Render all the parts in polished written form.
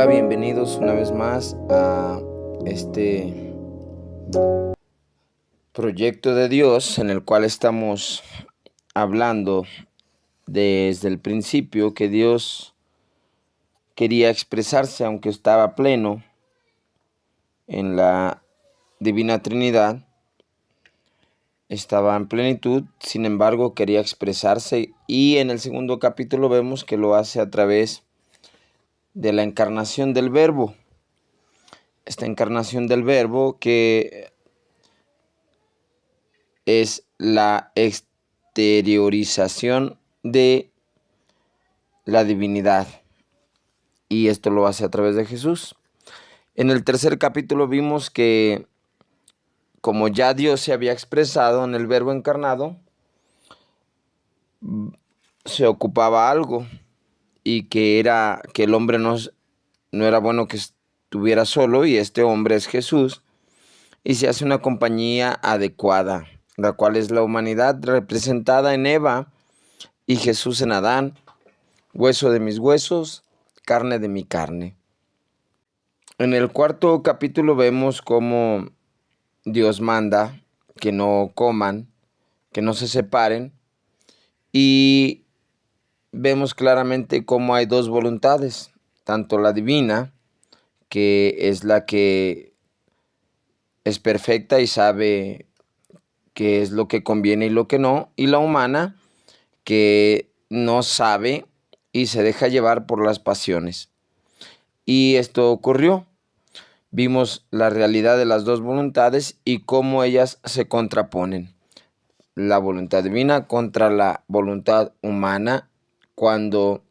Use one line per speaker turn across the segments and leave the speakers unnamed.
Bienvenidos una vez más a este proyecto de Dios en el cual estamos hablando desde el principio que Dios quería expresarse, aunque estaba pleno en la Divina Trinidad, estaba en plenitud, sin embargo quería expresarse, y en el segundo capítulo vemos que lo hace a través de la encarnación del Verbo. Esta encarnación del Verbo que es la exteriorización de la divinidad, y esto lo hace a través de Jesús. En el tercer capítulo vimos que como ya Dios se había expresado en el Verbo encarnado, se ocupaba algo, y que era que el hombre no era bueno que estuviera solo, y este hombre es Jesús, y se hace una compañía adecuada, la cual es la humanidad representada en Eva y Jesús en Adán, hueso de mis huesos, carne de mi carne. En el cuarto capítulo vemos cómo Dios manda que no coman, que no se separen, y vemos claramente cómo hay dos voluntades, tanto la divina, que es la que es perfecta y sabe qué es lo que conviene y lo que no, y la humana, que no sabe y se deja llevar por las pasiones. Y esto ocurrió. Vimos la realidad de las dos voluntades y cómo ellas se contraponen. La voluntad divina contra la voluntad humana cuando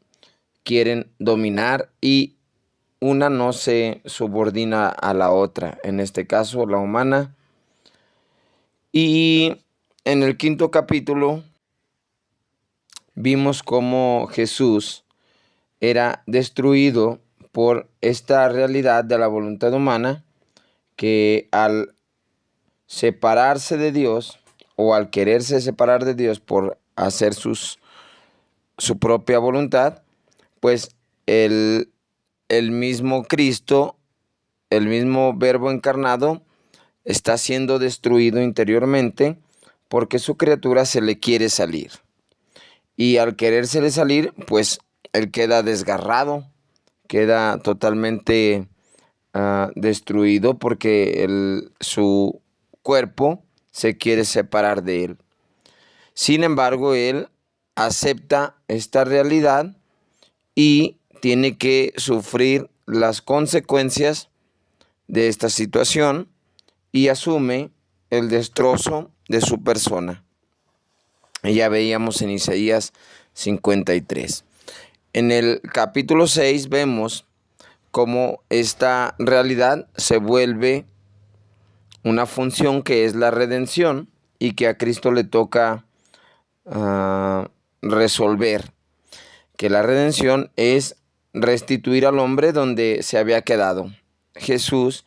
quieren dominar, y una no se subordina a la otra, en este caso la humana. Y en el quinto capítulo vimos cómo Jesús era destruido por esta realidad de la voluntad humana, que al separarse de Dios, o al quererse separar de Dios por hacer su propia voluntad, pues el mismo Cristo, el mismo Verbo encarnado, está siendo destruido interiormente porque su criatura se le quiere salir. Y al querérsele salir, pues él queda desgarrado, queda totalmente destruido porque su cuerpo se quiere separar de él. Sin embargo, él acepta esta realidad y tiene que sufrir las consecuencias de esta situación y asume el destrozo de su persona. Ya veíamos en Isaías 53. En el capítulo 6 vemos cómo esta realidad se vuelve una función que es la redención, y que a Cristo le toca resolver. Que la redención es restituir al hombre donde se había quedado. Jesús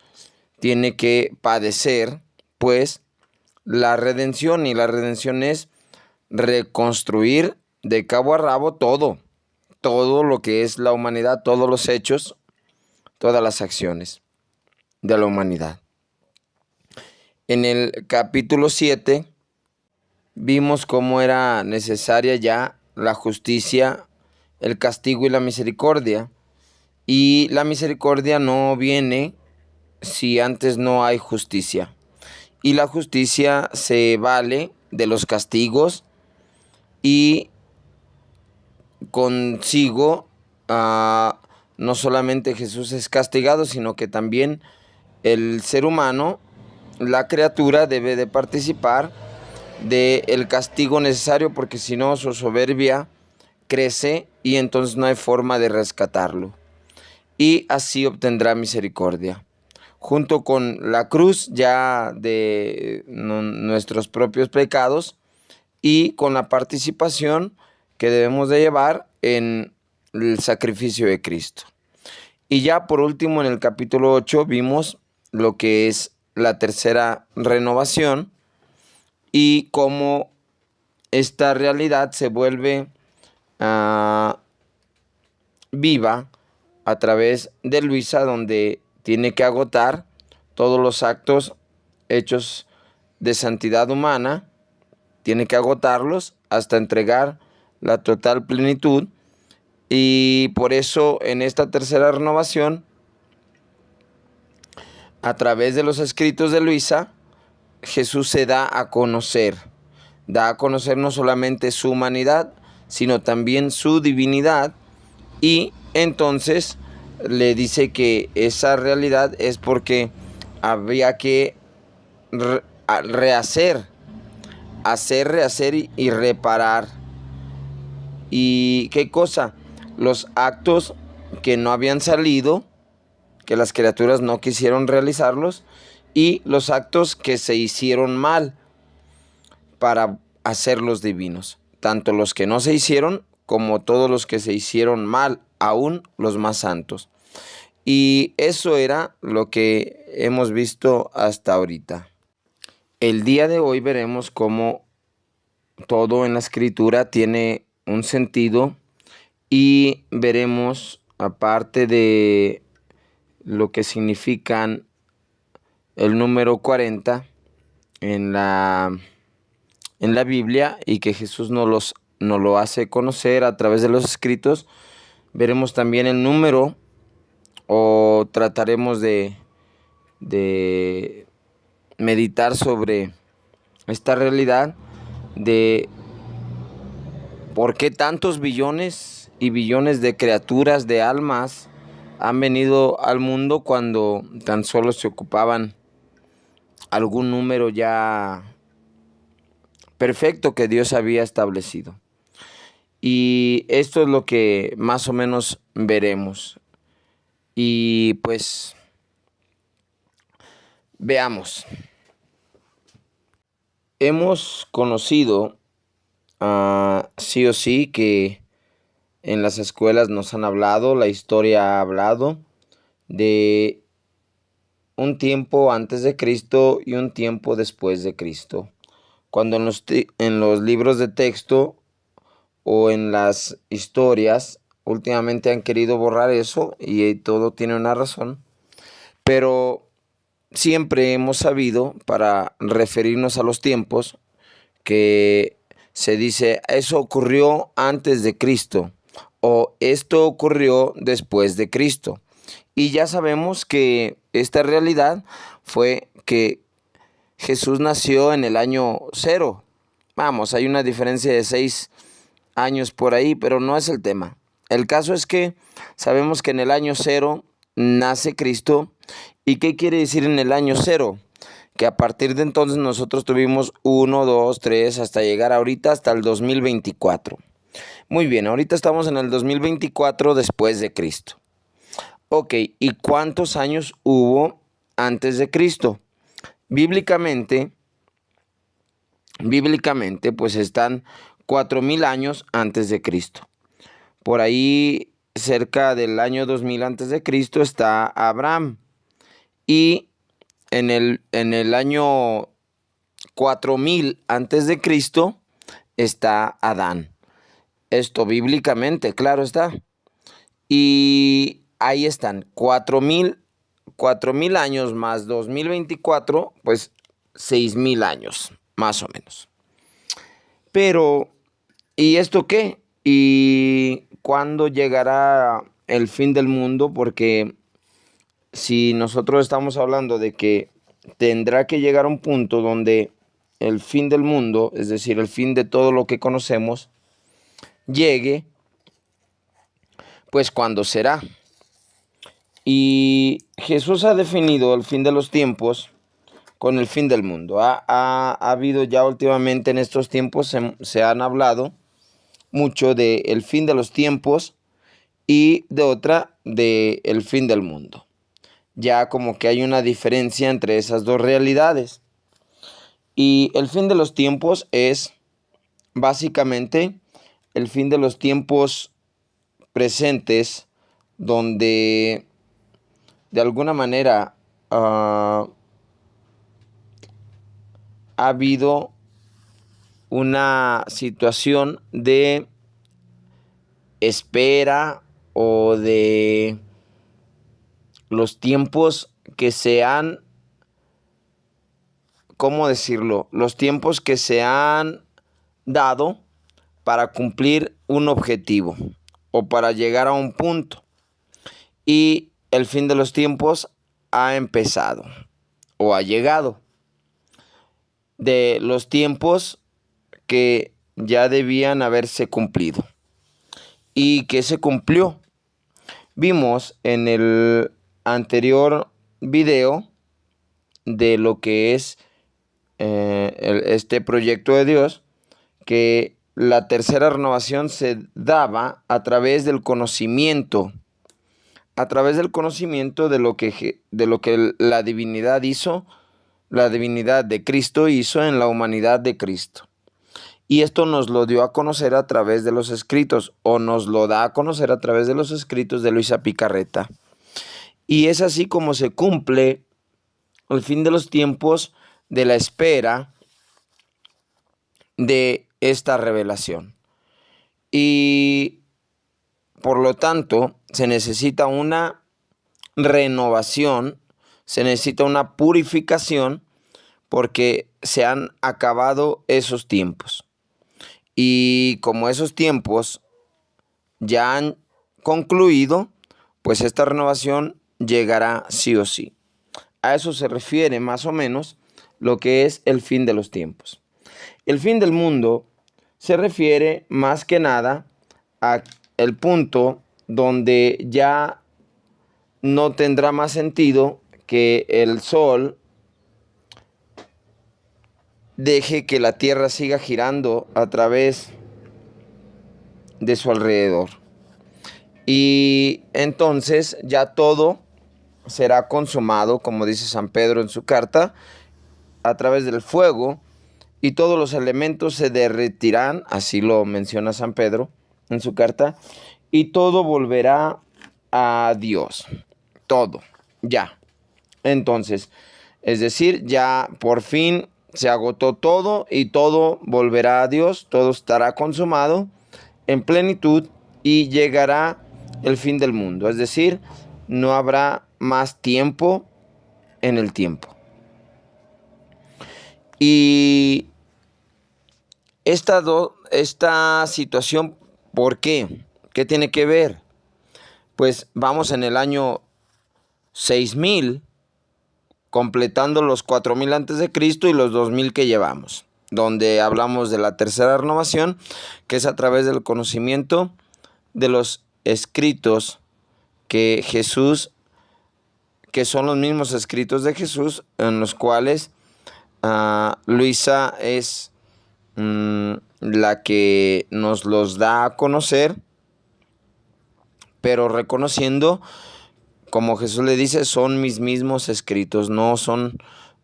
tiene que padecer, pues, la redención, y la redención es reconstruir de cabo a rabo todo lo que es la humanidad, todos los hechos, todas las acciones de la humanidad. En el capítulo 7 vimos cómo era necesaria ya la justicia, el castigo y la misericordia. Y la misericordia no viene si antes no hay justicia. Y la justicia se vale de los castigos, y consigo no solamente Jesús es castigado, sino que también el ser humano, la criatura, debe de participar del castigo necesario, porque si no su soberbia crece y entonces no hay forma de rescatarlo. Y así obtendrá misericordia. Junto con la cruz ya de nuestros propios pecados, y con la participación que debemos de llevar en el sacrificio de Cristo. Y ya por último, en el capítulo 8 vimos lo que es la tercera renovación, y cómo esta realidad se vuelve viva a través de Luisa, donde tiene que agotar todos los actos hechos de santidad humana, tiene que agotarlos hasta entregar la total plenitud. Y por eso en esta tercera renovación, a través de los escritos de Luisa, Jesús se da a conocer no solamente su humanidad, sino también su divinidad, y entonces le dice que esa realidad es porque habría que rehacer, rehacer y reparar. ¿Y qué cosa? Los actos que no habían salido, que las criaturas no quisieron realizarlos, y los actos que se hicieron mal para hacerlos divinos. Tanto los que no se hicieron como todos los que se hicieron mal, aún los más santos. Y eso era lo que hemos visto hasta ahorita. El día de hoy veremos cómo todo en la Escritura tiene un sentido, y veremos, aparte de lo que significan el número 40 en la Biblia, y que Jesús nos lo hace conocer a través de los escritos, veremos también el número, o trataremos de meditar sobre esta realidad de por qué tantos billones y billones de criaturas, de almas, han venido al mundo cuando tan solo se ocupaban algún número ya perfecto que Dios había establecido. Y esto es lo que más o menos veremos. Y pues veamos. Hemos conocido sí o sí que en las escuelas nos han hablado, la historia ha hablado de un tiempo antes de Cristo y un tiempo después de Cristo. Cuando en los libros de texto o en las historias últimamente han querido borrar eso, y todo tiene una razón, pero siempre hemos sabido, para referirnos a los tiempos, que se dice eso ocurrió antes de Cristo o esto ocurrió después de Cristo. Y ya sabemos que esta realidad fue que Jesús nació en el año 0. Vamos, hay una diferencia de 6 años por ahí, pero no es el tema. El caso es que sabemos que en el año 0 nace Cristo. ¿Y qué quiere decir en el año 0? Que a partir de entonces nosotros tuvimos 1, 2, 3, hasta llegar ahorita hasta el 2024. Muy bien, ahorita estamos en el 2024 después de Cristo. Ok, ¿y cuántos años hubo antes de Cristo? Bíblicamente, pues están 4000 años antes de Cristo. Por ahí, cerca del año 2000 antes de Cristo, está Abraham. Y en el año 4000 antes de Cristo está Adán. Esto bíblicamente, claro está. Y ahí están, 4000 años más 2024, pues 6000 años, más o menos. Pero, ¿y esto qué? ¿Y cuándo llegará el fin del mundo? Porque si nosotros estamos hablando de que tendrá que llegar a un punto donde el fin del mundo, es decir, el fin de todo lo que conocemos, llegue, pues ¿cuándo será? Y Jesús ha definido el fin de los tiempos con el fin del mundo. Ha habido ya últimamente en estos tiempos, se han hablado mucho del fin de los tiempos y de otra del fin del mundo. Ya como que hay una diferencia entre esas dos realidades. Y el fin de los tiempos es básicamente el fin de los tiempos presentes, donde de alguna manera ha habido una situación de espera o de los tiempos que se han, ¿cómo decirlo? Los tiempos que se han dado para cumplir un objetivo o para llegar a un punto. Y el fin de los tiempos ha empezado o ha llegado. De los tiempos que ya debían haberse cumplido y que se cumplió. Vimos en el anterior video de lo que es este proyecto de Dios, que la tercera renovación se daba a través del conocimiento, de lo que la divinidad hizo, la divinidad de Cristo hizo en la humanidad de Cristo. Y esto nos lo dio a conocer a través de los escritos, o nos lo da a conocer a través de los escritos de Luisa Picarreta. Y es así como se cumple el fin de los tiempos de la espera de esta revelación. Y por lo tanto, se necesita una renovación, se necesita una purificación, porque se han acabado esos tiempos. Y como esos tiempos ya han concluido, pues esta renovación llegará sí o sí. A eso se refiere más o menos lo que es el fin de los tiempos. El fin del mundo se refiere más que nada a el punto donde ya no tendrá más sentido que el sol deje que la tierra siga girando a través de su alrededor. Y entonces ya todo será consumado, como dice San Pedro en su carta, a través del fuego, y todos los elementos se derretirán, así lo menciona San Pedro en su carta, y todo volverá a Dios. Todo, ya. Entonces, es decir, ya por fin se agotó todo y todo volverá a Dios, todo estará consumado en plenitud y llegará el fin del mundo. Es decir, no habrá más tiempo en el tiempo. Y esta situación, ¿por qué? ¿Qué tiene que ver? Pues vamos en el año 6000, completando los 4000 antes de Cristo y los 2000 que llevamos, donde hablamos de la tercera renovación, que es a través del conocimiento de los escritos que son los mismos escritos de Jesús, en los cuales Luisa es la que nos los da a conocer, pero reconociendo, como Jesús le dice, son mis mismos escritos, no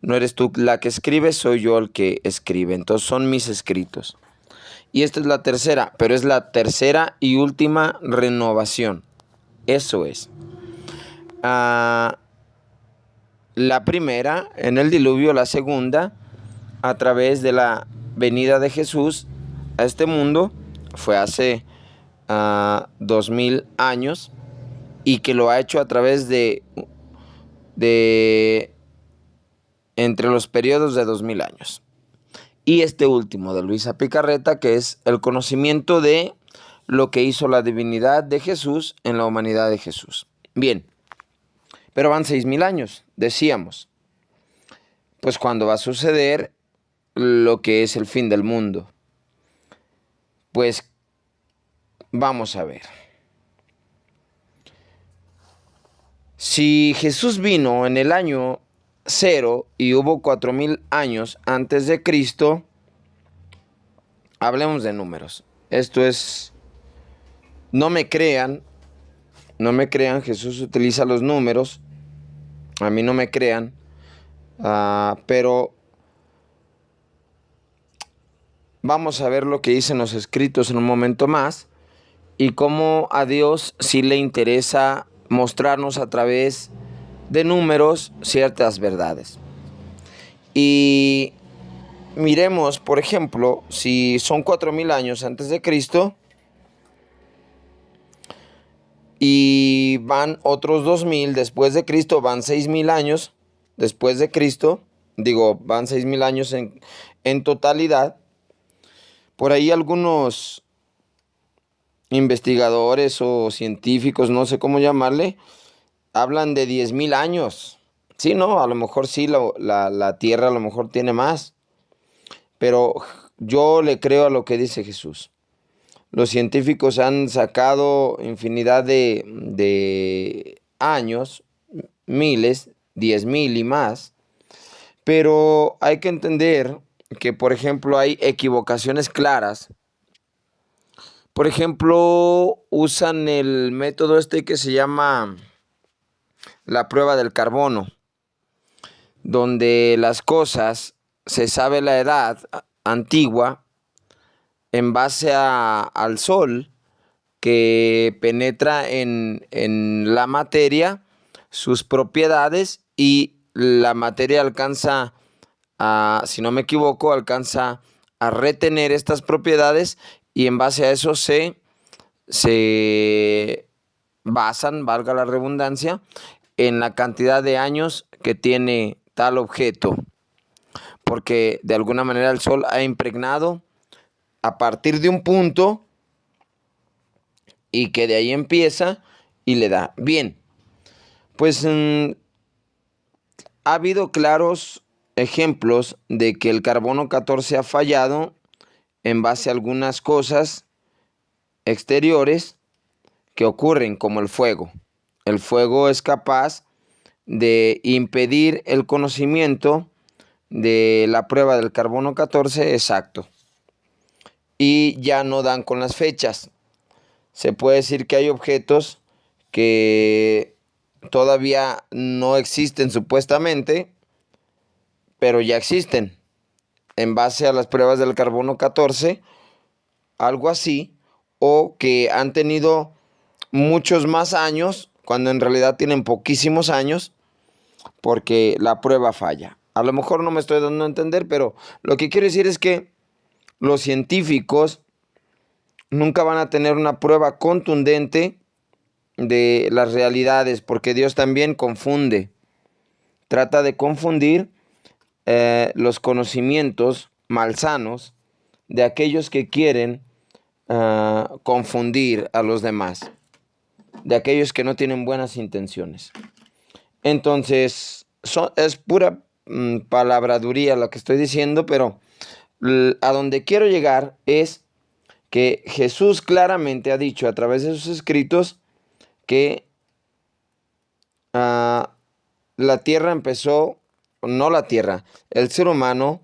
eres tú la que escribe, soy yo el que escribe. Entonces son mis escritos. Y esta es la tercera, pero es la tercera y última renovación. Eso es. La primera en el diluvio, la segunda a través de la venida de Jesús a este mundo, fue hace 2000 años, y que lo ha hecho a través de entre los periodos de 2000 años. Y este último de Luisa Picarreta, que es el conocimiento de lo que hizo la divinidad de Jesús en la humanidad de Jesús. Bien, pero van 6000 años, decíamos. Pues cuando va a suceder lo que es el fin del mundo. Pues vamos a ver. Si Jesús vino en el año 0 y hubo 4000 años antes de Cristo, hablemos de números. Esto es, no me crean, Jesús utiliza los números, a mí no me crean, pero vamos a ver lo que dicen los escritos en un momento más, y cómo a Dios sí le interesa mostrarnos a través de números ciertas verdades. Y miremos, por ejemplo, si son 4000 años antes de Cristo, y van otros 2000 después de Cristo, van 6000 años después de Cristo, van 6000 años en totalidad. Por ahí algunos investigadores o científicos, no sé cómo llamarle, hablan de 10,000 años. Sí, no, a lo mejor sí, la Tierra a lo mejor tiene más, pero yo le creo a lo que dice Jesús. Los científicos han sacado infinidad de años, miles, 10,000 y más, pero hay que entender que, por ejemplo, hay equivocaciones claras. Por ejemplo, usan el método que se llama la prueba del carbono, donde las cosas se sabe la edad antigua en base al sol que penetra en la materia, sus propiedades, y la materia alcanza si no me equivoco, alcanza a retener estas propiedades, y en base a eso se basan, valga la redundancia, en la cantidad de años que tiene tal objeto, porque de alguna manera el sol ha impregnado a partir de un punto y que de ahí empieza y le da. Bien, pues ha habido claros ejemplos de que el carbono 14 ha fallado en base a algunas cosas exteriores que ocurren, como el fuego. El fuego es capaz de impedir el conocimiento de la prueba del carbono 14 exacto, y ya no dan con las fechas. Se puede decir que hay objetos que todavía no existen supuestamente, pero ya existen en base a las pruebas del carbono 14, algo así, o que han tenido muchos más años cuando en realidad tienen poquísimos años, porque la prueba falla. A lo mejor no me estoy dando a entender, pero lo que quiero decir es que los científicos nunca van a tener una prueba contundente de las realidades, porque Dios también confunde. Trata de confundir los conocimientos malsanos de aquellos que quieren confundir a los demás, de aquellos que no tienen buenas intenciones. Entonces, es pura palabraduría lo que estoy diciendo, pero a donde quiero llegar es que Jesús claramente ha dicho a través de sus escritos que la tierra empezó, no la tierra, el ser humano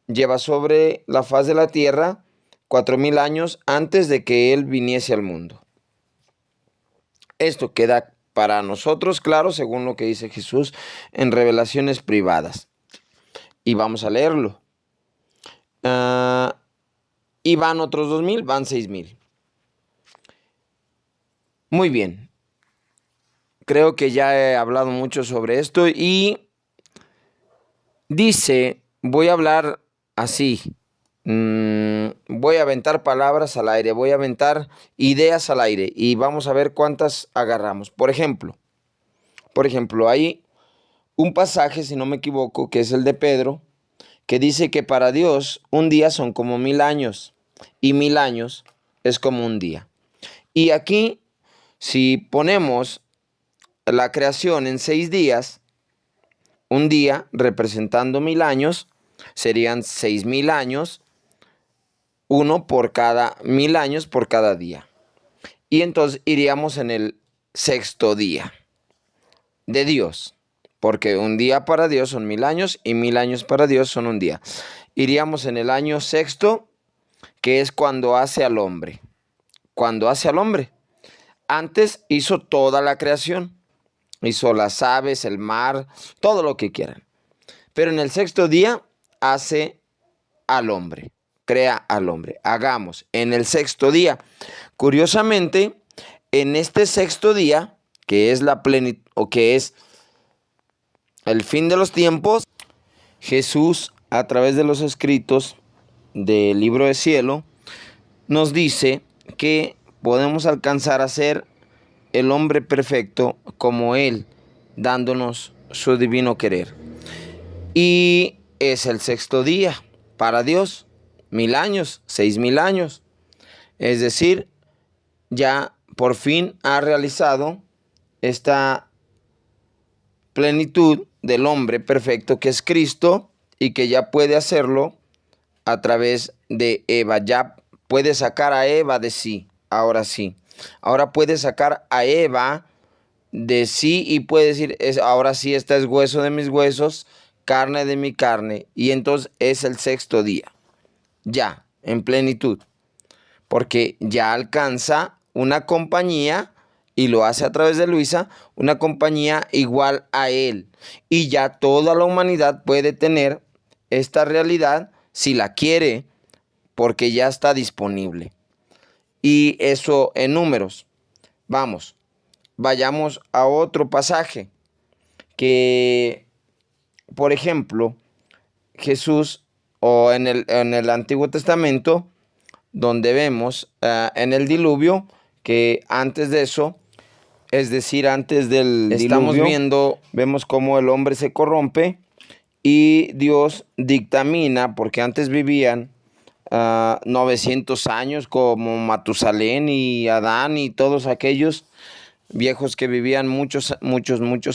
lleva sobre la faz de la tierra 4000 años antes de que Él viniese al mundo. Esto queda para nosotros claro según lo que dice Jesús en revelaciones privadas. Y vamos a leerlo. Y van otros 2000, van 6000. Muy bien. Creo que ya he hablado mucho sobre esto y dice, voy a hablar así. Voy a aventar palabras al aire, voy a aventar ideas al aire y vamos a ver cuántas agarramos. Por ejemplo, hay un pasaje, si no me equivoco, que es el de Pedro, que dice que para Dios un día son como 1000 años y 1000 años es como un día. Y aquí, si ponemos la creación en 6 días, un día representando 1000 años, serían 6000 años, uno por cada 1000 años por cada día. Y entonces iríamos en el sexto día de Dios, porque un día para Dios son 1000 años y 1000 años para Dios son un día. Iríamos en el año sexto, que es cuando hace al hombre. Cuando hace al hombre. Antes hizo toda la creación. Hizo las aves, el mar, todo lo que quieran. Pero en el sexto día hace al hombre. Crea al hombre. Hagamos en el sexto día. Curiosamente, en este sexto día, que es la plenitud, o que es el fin de los tiempos, Jesús, a través de los escritos del libro de cielo, nos dice que podemos alcanzar a ser el hombre perfecto como Él, dándonos su divino querer. Y es el sexto día para Dios, 1000 años, 6000 años. Es decir, ya por fin ha realizado esta plenitud del hombre perfecto que es Cristo y que ya puede hacerlo a través de Eva. Ya puede sacar a Eva de sí, ahora sí. Ahora puede sacar a Eva de sí y puede decir, ahora sí, esta es hueso de mis huesos, carne de mi carne. Y entonces es el sexto día, ya, en plenitud. Porque ya alcanza una compañía, y lo hace a través de Luisa, una compañía igual a él. Y ya toda la humanidad puede tener esta realidad si la quiere, porque ya está disponible. Y eso en números. Vayamos a otro pasaje que, por ejemplo, Jesús, o en el Antiguo Testamento, donde vemos en el diluvio que antes de eso, es decir, antes del diluvio, vemos cómo el hombre se corrompe y Dios dictamina, porque antes vivían 900 años como Matusalén y Adán y todos aquellos viejos que vivían muchos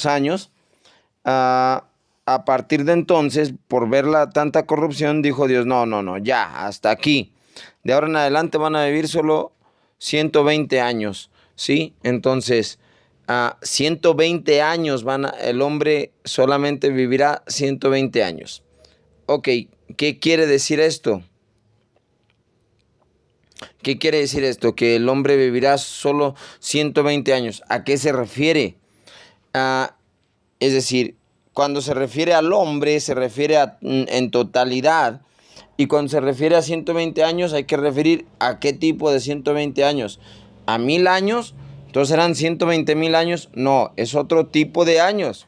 años. A partir de entonces, por ver tanta corrupción, dijo Dios, no, ya, hasta aquí. De ahora en adelante van a vivir solo 120 años, ¿sí? Entonces, 120 años el hombre solamente vivirá 120 años. Ok, ¿qué quiere decir esto? ¿Qué quiere decir esto? Que el hombre vivirá solo 120 años. ¿A qué se refiere? Es decir, cuando se refiere al hombre, se refiere en totalidad. Y cuando se refiere a 120 años, hay que referir a qué tipo de 120 años. ¿A 1000 años? Entonces eran 120.000 años. No, es otro tipo de años.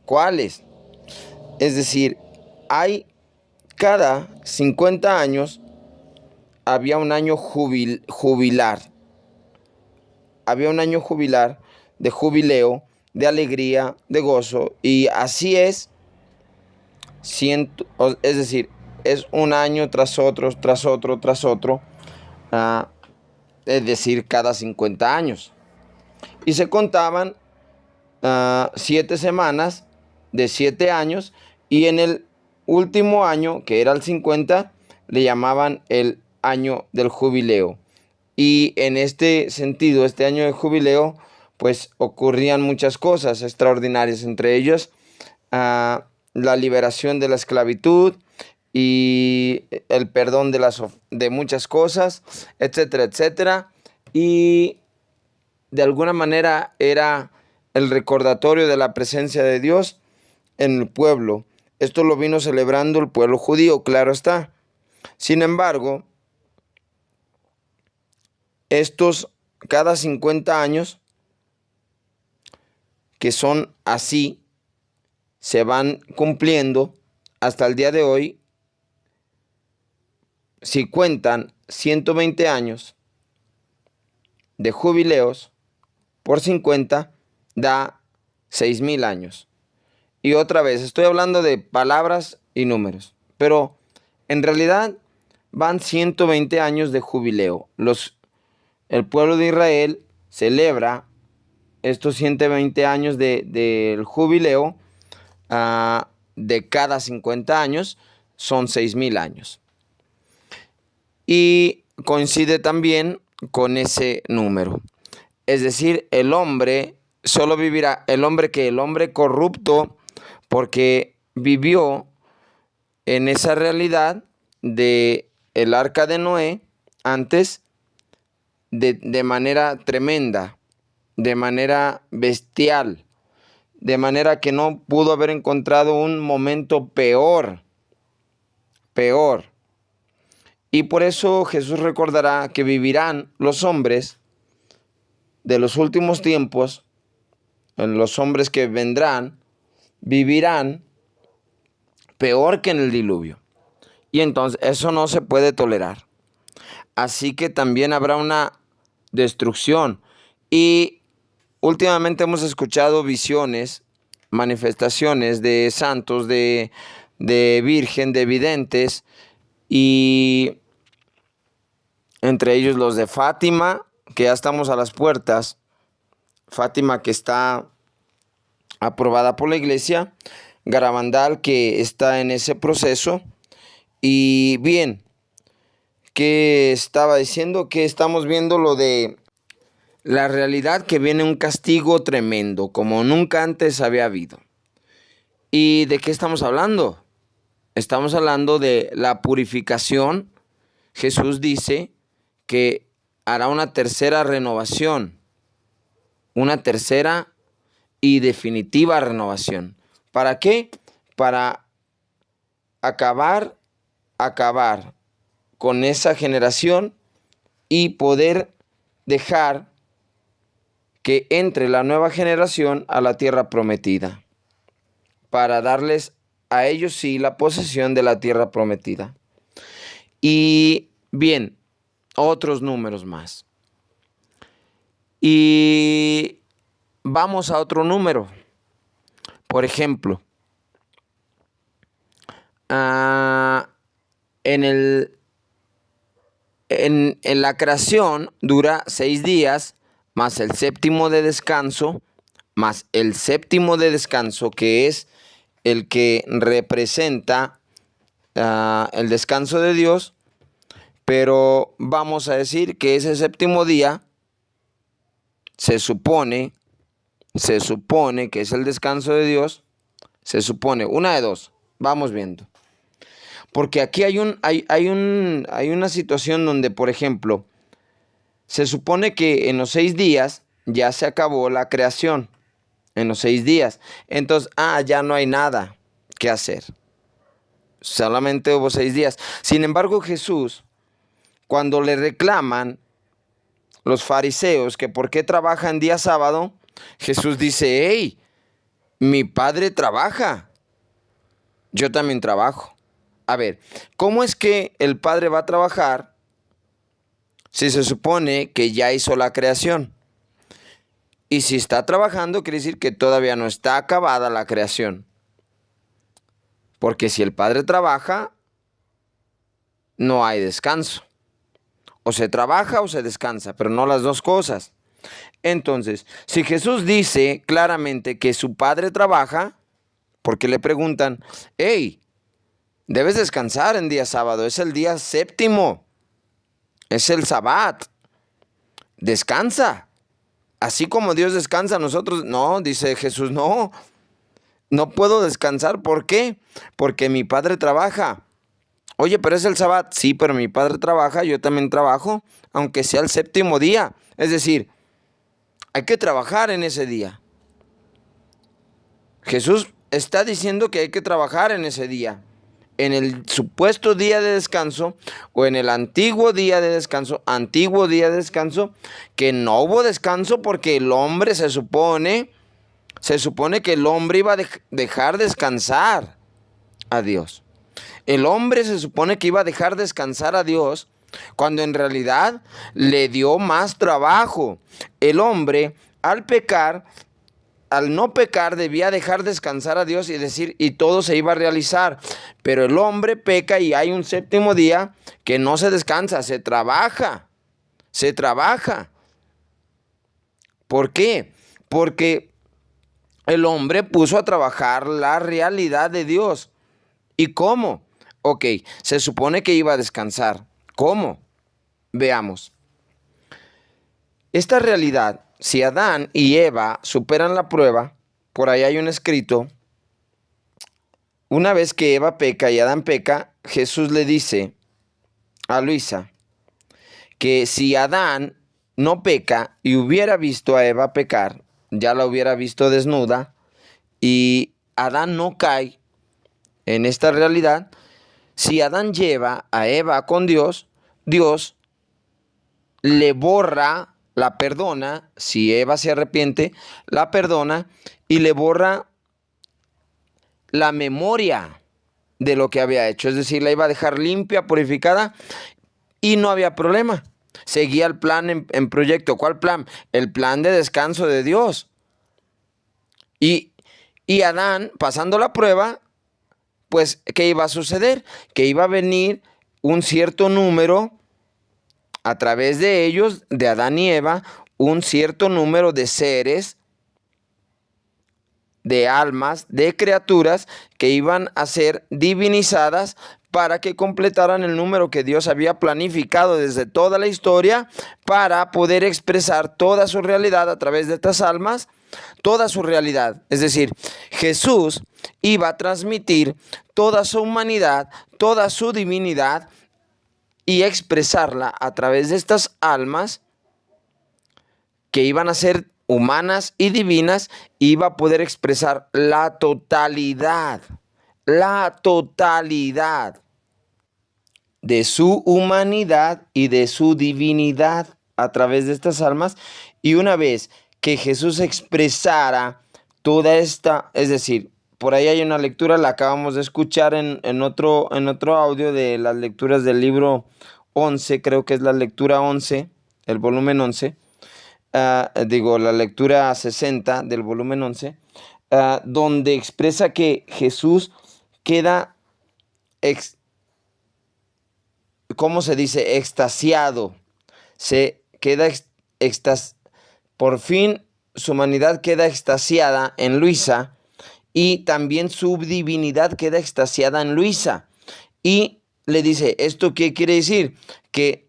¿Cuáles? Es decir, cada 50 años había un año jubilar. Había un año jubilar, de jubileo, de alegría, de gozo. Y así es, es decir, es un año tras otro, tras otro, tras otro. Es decir, cada 50 años. Y se contaban 7 semanas de 7 años. Y en el último año, que era el 50, le llamaban el año del jubileo. Y en este sentido, este año de jubileo, pues ocurrían muchas cosas extraordinarias, entre ellos la liberación de la esclavitud y el perdón de muchas cosas, etcétera, etcétera. Y de alguna manera era el recordatorio de la presencia de Dios en el pueblo. Esto lo vino celebrando el pueblo judío, claro está. Sin embargo, cada 50 años, que son así, se van cumpliendo hasta el día de hoy. Si cuentan 120 años de jubileos por 50, da 6000 años. Y otra vez, estoy hablando de palabras y números, pero en realidad van 120 años de jubileo. El pueblo de Israel celebra estos 120 años del jubileo. De cada 50 años son 6000 años. Y coincide también con ese número. Es decir, el hombre solo vivirá, el hombre corrupto, porque vivió en esa realidad de el arca de Noé antes, de manera tremenda, de manera bestial, de manera que no pudo haber encontrado un momento peor. Y por eso Jesús recordará que vivirán los hombres de los últimos tiempos, en los hombres que vendrán, vivirán peor que en el diluvio. Y entonces eso no se puede tolerar. Así que también habrá una destrucción. Y últimamente hemos escuchado visiones, manifestaciones de santos, de virgen, de videntes, y entre ellos los de Fátima, que ya estamos a las puertas. Fátima, que está aprobada por la iglesia. Garabandal, que está en ese proceso. Y bien, que estaba diciendo que estamos viendo lo de la realidad, que viene un castigo tremendo, como nunca antes había habido. ¿Y de qué estamos hablando? Estamos hablando de la purificación. Jesús dice que hará una tercera renovación, una tercera y definitiva renovación. ¿Para qué? Para acabar con esa generación y poder dejar que entre la nueva generación a la tierra prometida, para darles a ellos sí la posesión de la tierra prometida. Y bien, otros números más. Y vamos a otro número. Por ejemplo, en la creación dura 6 días, más el séptimo de descanso, que es el que representa el descanso de Dios. Pero vamos a decir que ese séptimo día se supone que es el descanso de Dios. Se supone, una de dos, vamos viendo. Porque aquí hay una situación donde, por ejemplo, se supone que en los 6 días ya se acabó la creación. En los 6 días. Entonces, ya no hay nada que hacer. Solamente hubo 6 días. Sin embargo, Jesús, cuando le reclaman los fariseos que por qué trabaja en día sábado, Jesús dice: hey, mi Padre trabaja, yo también trabajo. A ver, ¿cómo es que el Padre va a trabajar si se supone que ya hizo la creación? Y si está trabajando, quiere decir que todavía no está acabada la creación. Porque si el Padre trabaja, no hay descanso. O se trabaja o se descansa, pero no las dos cosas. Entonces, si Jesús dice claramente que su Padre trabaja, porque le preguntan: hey, debes descansar en día sábado, es el día séptimo, es el Sabbat, descansa. Así como Dios descansa, nosotros no, dice Jesús, no puedo descansar. ¿Por qué? Porque mi Padre trabaja. Oye, pero es el Sabbat. Sí, pero mi Padre trabaja, yo también trabajo, aunque sea el séptimo día. Es decir, hay que trabajar en ese día. Jesús está diciendo que hay que trabajar en ese día. En el supuesto día de descanso, o en el antiguo día de descanso, que no hubo descanso porque el hombre se supone que el hombre iba a dejar descansar a Dios. El hombre se supone que iba a dejar descansar a Dios, cuando en realidad le dio más trabajo. El hombre, al no pecar, debía dejar descansar a Dios y decir, y todo se iba a realizar. Pero el hombre peca y hay un séptimo día que no se descansa, se trabaja. ¿Por qué? Porque el hombre puso a trabajar la realidad de Dios. ¿Y cómo? Ok, se supone que iba a descansar. ¿Cómo? Veamos. Esta realidad, si Adán y Eva superan la prueba, por ahí hay un escrito: una vez que Eva peca y Adán peca, Jesús le dice a Luisa que si Adán no peca y hubiera visto a Eva pecar, ya la hubiera visto desnuda, y Adán no cae en esta realidad. Si Adán lleva a Eva con Dios, Dios le borra, la perdona. Si Eva se arrepiente, la perdona y le borra la memoria de lo que había hecho. Es decir, la iba a dejar limpia, purificada, y no había problema. Seguía el plan en proyecto. ¿Cuál plan? El plan de descanso de Dios. Y Adán, pasando la prueba, pues, ¿qué iba a suceder? Que iba a venir un cierto número, a través de ellos, de Adán y Eva, un cierto número de seres, de almas, de criaturas que iban a ser divinizadas para que completaran el número que Dios había planificado desde toda la historia para poder expresar toda su realidad a través de estas almas, toda su realidad. Es decir, Jesús iba a transmitir toda su humanidad, toda su divinidad y expresarla a través de estas almas que iban a ser humanas y divinas. Iba a poder expresar la totalidad de su humanidad y de su divinidad a través de estas almas. Y una vez que Jesús expresara toda esta, es decir, por ahí hay una lectura, la acabamos de escuchar en otro audio de las lecturas del libro 11, creo que es la lectura 11, el volumen 11, la lectura 60 del volumen 11, donde expresa que Jesús queda, ¿cómo se dice? Extasiado. Se queda por fin su humanidad queda extasiada en Luisa y también su divinidad queda extasiada en Luisa. Y le dice, ¿esto qué quiere decir? Que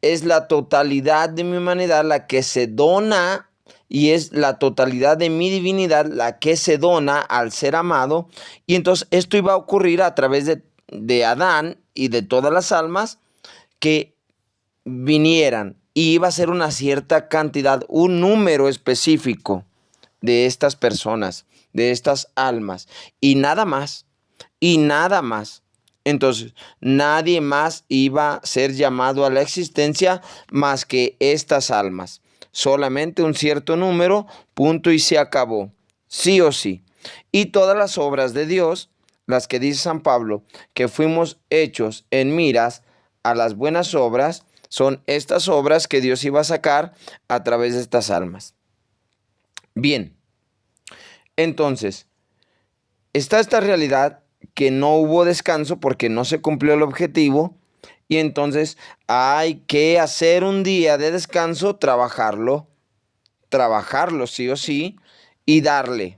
es la totalidad de mi humanidad la que se dona y es la totalidad de mi divinidad la que se dona al ser amado. Y entonces esto iba a ocurrir a través de Adán y de todas las almas que vinieran. Y iba a ser una cierta cantidad, un número específico de estas personas, de estas almas. Y nada más. Y nada más. Entonces, nadie más iba a ser llamado a la existencia más que estas almas. Solamente un cierto número, punto y se acabó. Sí o sí. Y todas las obras de Dios, las que dice San Pablo, que fuimos hechos en miras a las buenas obras, son estas obras que Dios iba a sacar a través de estas almas. Bien, entonces, está esta realidad que no hubo descanso porque no se cumplió el objetivo y entonces hay que hacer un día de descanso, trabajarlo sí o sí y darle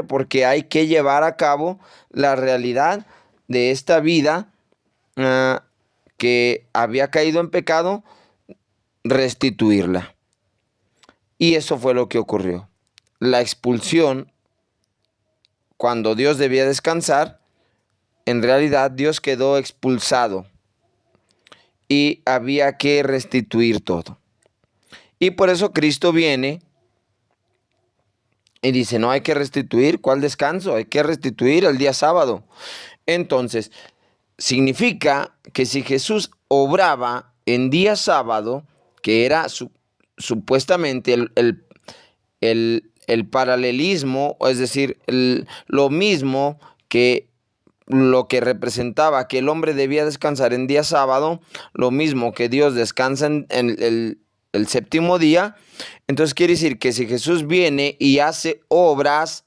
porque hay que llevar a cabo la realidad de esta vida que había caído en pecado, restituirla. Y eso fue lo que ocurrió. La expulsión, cuando Dios debía descansar, en realidad Dios quedó expulsado y había que restituir todo. Y por eso Cristo viene y dice, no hay que restituir, ¿cuál descanso? Hay que restituir el día sábado. Entonces, significa que si Jesús obraba en día sábado, que era supuestamente el paralelismo, es decir, lo mismo que lo que representaba que el hombre debía descansar en día sábado, lo mismo que Dios descansa en el séptimo día. Entonces quiere decir que si Jesús viene y hace obras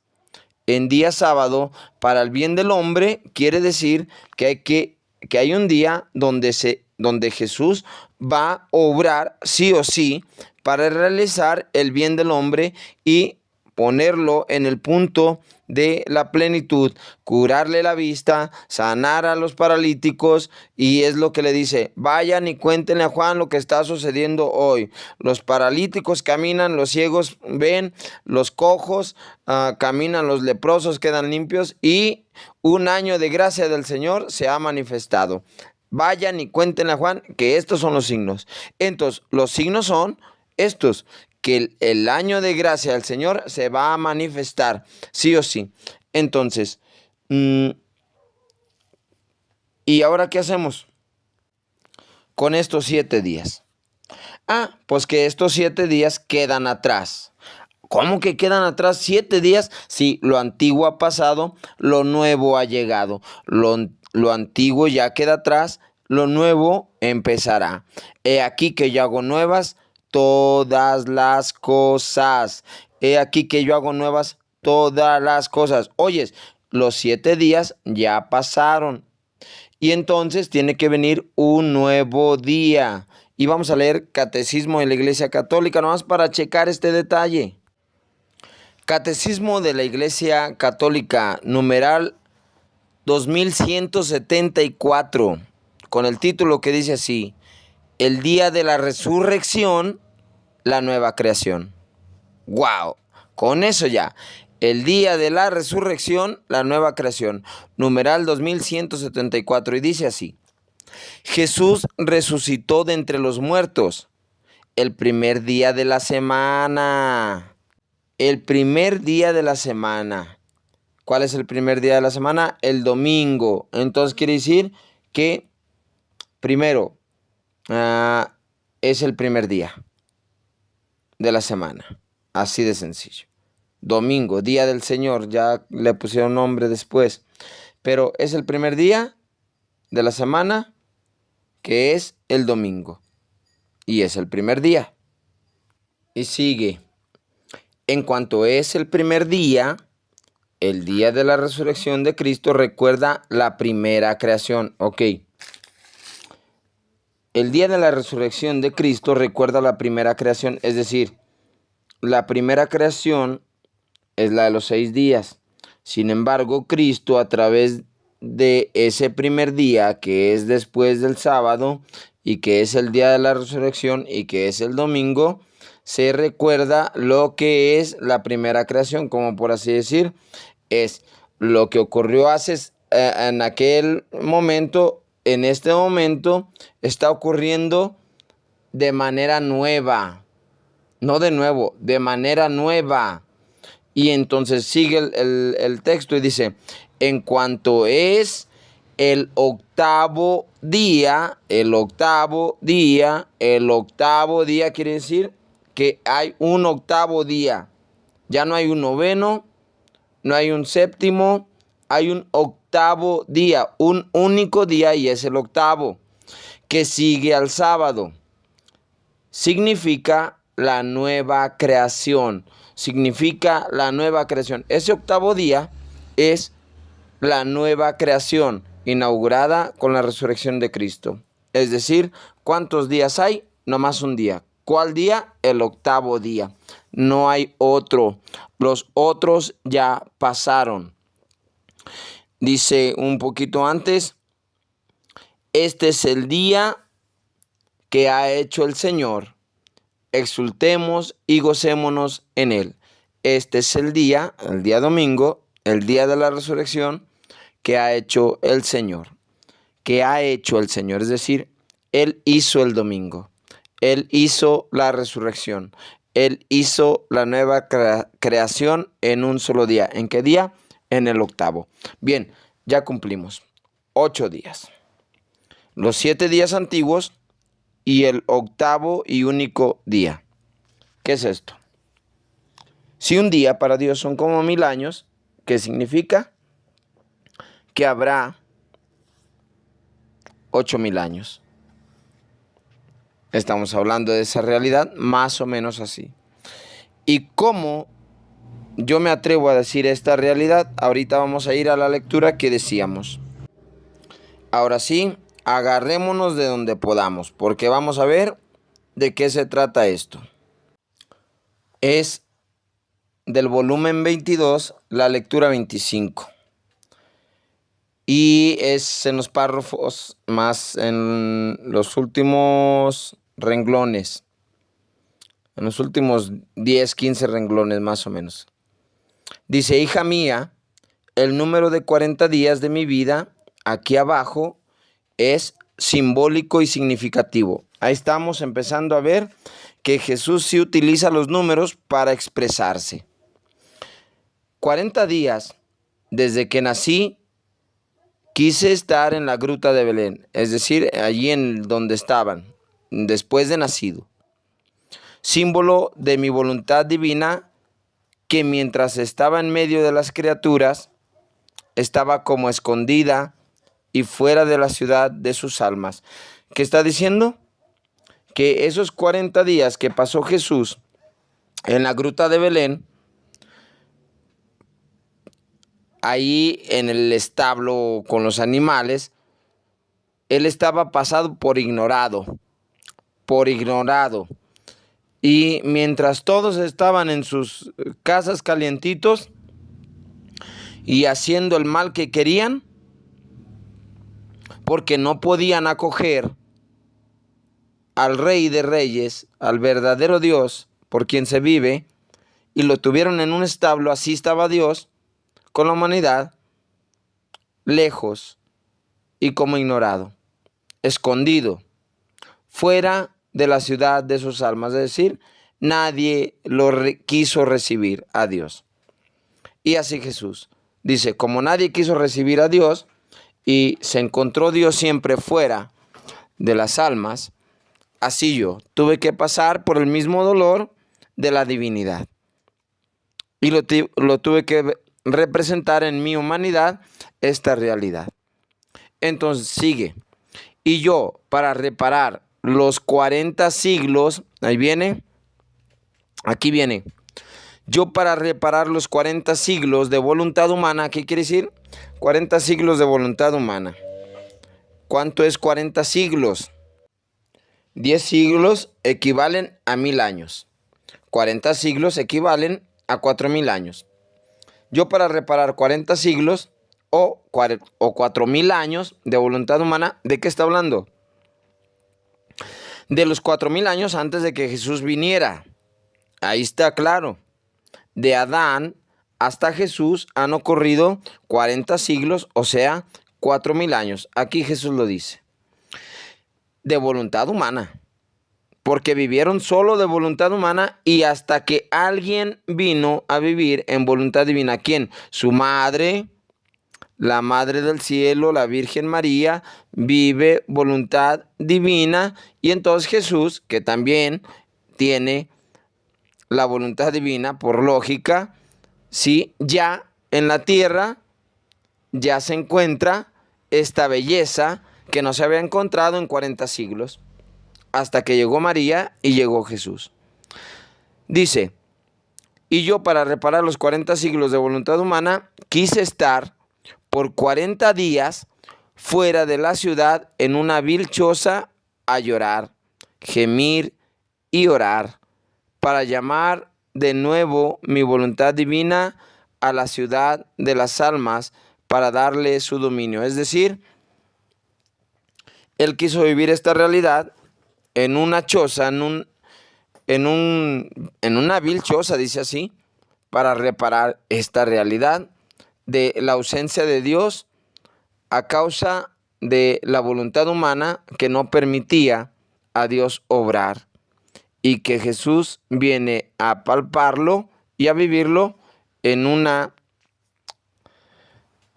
en día sábado para el bien del hombre, quiere decir que hay un día donde Jesús va a obrar sí o sí para realizar el bien del hombre y ponerlo en el punto de la plenitud, curarle la vista, sanar a los paralíticos. Y es lo que le dice, vayan y cuéntenle a Juan lo que está sucediendo hoy. Los paralíticos caminan, los ciegos ven, los cojos caminan, los leprosos quedan limpios y un año de gracia del Señor se ha manifestado. Vayan y cuéntenle a Juan que estos son los signos. Entonces, los signos son estos, que el año de gracia del Señor se va a manifestar, sí o sí. Entonces, ¿y ahora qué hacemos con estos 7 días? Pues que estos 7 días quedan atrás. ¿Cómo que quedan atrás 7 días? Sí, lo antiguo ha pasado, lo nuevo ha llegado. Lo antiguo ya queda atrás, lo nuevo empezará. He aquí que yo hago nuevas todas las cosas. He aquí que yo hago nuevas todas las cosas. Oyes, los 7 días ya pasaron. Y entonces tiene que venir un nuevo día. Y vamos a leer Catecismo de la Iglesia Católica, nomás para checar este detalle. Catecismo de la Iglesia Católica, numeral 2174, con el título que dice así: el día de la resurrección, la nueva creación. ¡Wow! Con eso ya. El día de la resurrección, la nueva creación. Numeral 2174. Y dice así: Jesús resucitó de entre los muertos el primer día de la semana. El primer día de la semana. ¿Cuál es el primer día de la semana? El domingo. Entonces quiere decir que primero es el primer día de la semana. Así de sencillo. Domingo, día del Señor. Ya le pusieron nombre después. Pero es el primer día de la semana, que es el domingo. Y es el primer día. Y sigue. En cuanto es el primer día, el día de la resurrección de Cristo, recuerda la primera creación. Ok. El día de la resurrección de Cristo recuerda la primera creación. Es decir, la primera creación es la de los 6 días. Sin embargo, Cristo, a través de ese primer día, que es después del sábado, y que es el día de la resurrección, y que es el domingo, se recuerda lo que es la primera creación, como por así decir, es lo que ocurrió en aquel momento. En este momento está ocurriendo de manera nueva, no de nuevo, de manera nueva. Y entonces sigue el texto y dice: en cuanto es el octavo día quiere decir que hay un octavo día. Ya no hay un noveno, no hay un séptimo, hay un octavo día, un único día, y es el octavo, que sigue al sábado. Significa la nueva creación. Significa la nueva creación. Ese octavo día es la nueva creación, inaugurada con la resurrección de Cristo. Es decir, ¿cuántos días hay? Nomás un día. ¿Cuál día? El octavo día. No hay otro. Los otros ya pasaron. Dice un poquito antes: este es el día que ha hecho el Señor. Exultemos y gocémonos en él. Este es el día domingo, el día de la resurrección, que ha hecho el Señor. Que ha hecho el Señor, es decir, Él hizo el domingo. Él hizo la resurrección. Él hizo la nueva creación en un solo día. ¿En qué día? En el octavo. Bien, ya cumplimos 8 días. Los 7 días antiguos y el octavo y único día. ¿Qué es esto? Si un día para Dios son como 1000 años, ¿qué significa? Que habrá 8000 años. Estamos hablando de esa realidad más o menos así. ¿Y cómo yo me atrevo a decir esta realidad? Ahorita vamos a ir a la lectura que decíamos. Ahora sí, agarrémonos de donde podamos, porque vamos a ver de qué se trata esto. Es del volumen 22, la lectura 25. Y es en los párrafos más en los últimos renglones. En los últimos 10, 15 renglones más o menos. Dice: hija mía, el número de 40 días de mi vida aquí abajo es simbólico y significativo. Ahí estamos empezando a ver que Jesús sí utiliza los números para expresarse. 40 días desde que nací, quise estar en la gruta de Belén, es decir, allí en donde estaban, después de nacido. Símbolo de mi voluntad divina, que mientras estaba en medio de las criaturas, estaba como escondida y fuera de la ciudad de sus almas. ¿Qué está diciendo? Que esos 40 días que pasó Jesús en la gruta de Belén, ahí en el establo con los animales, él estaba pasado por ignorado. Y mientras todos estaban en sus casas calientitos y haciendo el mal que querían, porque no podían acoger al Rey de Reyes, al verdadero Dios por quien se vive, y lo tuvieron en un establo, así estaba Dios con la humanidad, lejos y como ignorado, escondido, fuera de la ciudad de sus almas, es decir, nadie lo quiso recibir a Dios. Y así Jesús dice, como nadie quiso recibir a Dios y se encontró Dios siempre fuera de las almas, así yo tuve que pasar por el mismo dolor de la divinidad. Y lo tuve que representar en mi humanidad esta realidad. Entonces sigue. Y yo, para reparar los 40 siglos, ahí viene, aquí viene. Yo para reparar los 40 siglos de voluntad humana, ¿qué quiere decir? 40 siglos de voluntad humana. ¿Cuánto es 40 siglos? 10 siglos equivalen a 1000 años. 40 siglos equivalen a 4000 años. Yo para reparar 40 siglos o 4000 años de voluntad humana, ¿de qué está hablando? De los 4000 años antes de que Jesús viniera. Ahí está claro. De Adán hasta Jesús han ocurrido 40 siglos, o sea, 4000 años. Aquí Jesús lo dice. De voluntad humana. Porque vivieron solo de voluntad humana y hasta que alguien vino a vivir en voluntad divina. ¿Quién? Su madre, la Madre del Cielo, la Virgen María, vive voluntad divina. Y entonces Jesús, que también tiene la voluntad divina, por lógica, sí, ya en la tierra ya se encuentra esta belleza que no se había encontrado en 40 siglos. Hasta que llegó María y llegó Jesús. Dice, y yo para reparar los 40 siglos de voluntad humana, quise estar por 40 días fuera de la ciudad en una vil choza a llorar, gemir y orar, para llamar de nuevo mi voluntad divina a la ciudad de las almas, para darle su dominio. Es decir, él quiso vivir esta realidad en una choza, en una vil choza, dice así, para reparar esta realidad de la ausencia de Dios a causa de la voluntad humana que no permitía a Dios obrar, y que Jesús viene a palparlo y a vivirlo en una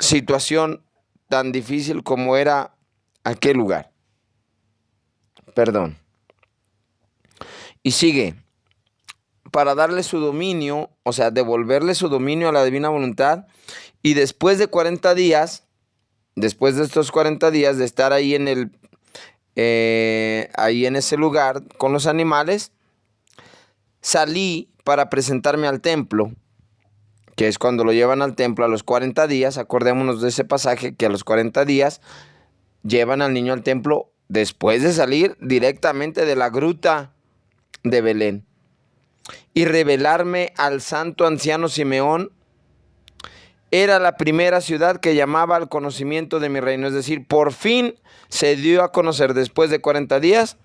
situación tan difícil como era aquel lugar. Perdón. Y sigue, para darle su dominio, o sea, devolverle su dominio a la divina voluntad. Y después de 40 días, después de estos 40 días de estar ahí en ese lugar con los animales, salí para presentarme al templo, que es cuando lo llevan al templo a los 40 días. Acordémonos de ese pasaje, que a los 40 días llevan al niño al templo después de salir directamente de la gruta de Belén, y revelarme al santo anciano Simeón. Era la primera ciudad que llamaba al conocimiento de mi reino, es decir, por fin se dio a conocer después de 40 días.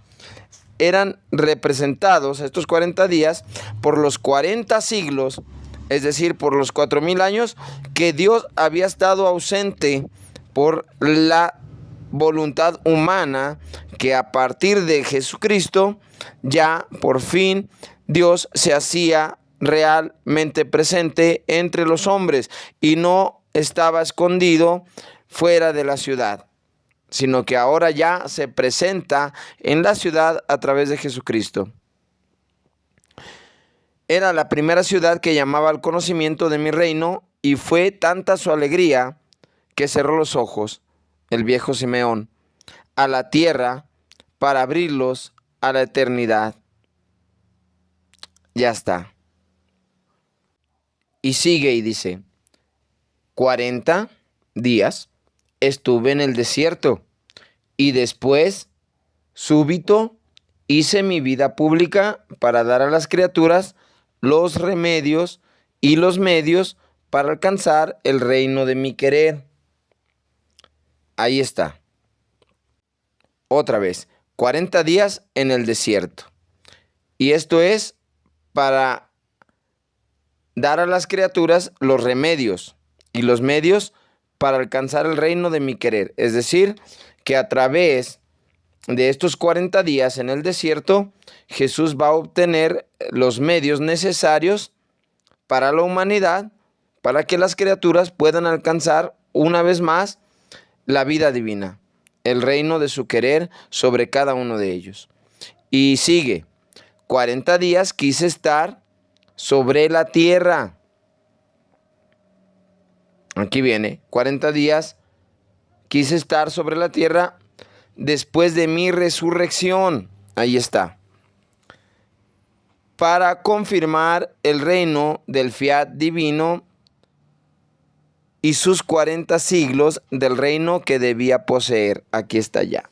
Eran representados estos 40 días por los 40 siglos, es decir, por los 4000 años que Dios había estado ausente por la voluntad humana, que a partir de Jesucristo ya por fin Dios se hacía realmente presente entre los hombres y no estaba escondido fuera de la ciudad, sino que ahora ya se presenta en la ciudad a través de Jesucristo. Era la primera ciudad que llamaba al conocimiento de mi reino, y fue tanta su alegría que cerró los ojos. el viejo Simeón, a la tierra para abrirlos a la eternidad. Ya está. Y sigue y dice, 40 días estuve en el desierto y después, súbito, hice mi vida pública para dar a las criaturas los remedios y los medios para alcanzar el reino de mi querer. Ahí está. Otra vez, 40 días en el desierto. Y esto es para dar a las criaturas los remedios y los medios para alcanzar el reino de mi querer. Es decir, que a través de estos 40 días en el desierto, Jesús va a obtener los medios necesarios para la humanidad, para que las criaturas puedan alcanzar una vez más la vida divina, el reino de su querer sobre cada uno de ellos. Y sigue, 40 días quise estar sobre la tierra. Aquí viene, 40 días quise estar sobre la tierra después de mi resurrección. Ahí está. Para confirmar el reino del fiat divino y sus 40 siglos del reino que debía poseer. Aquí está ya.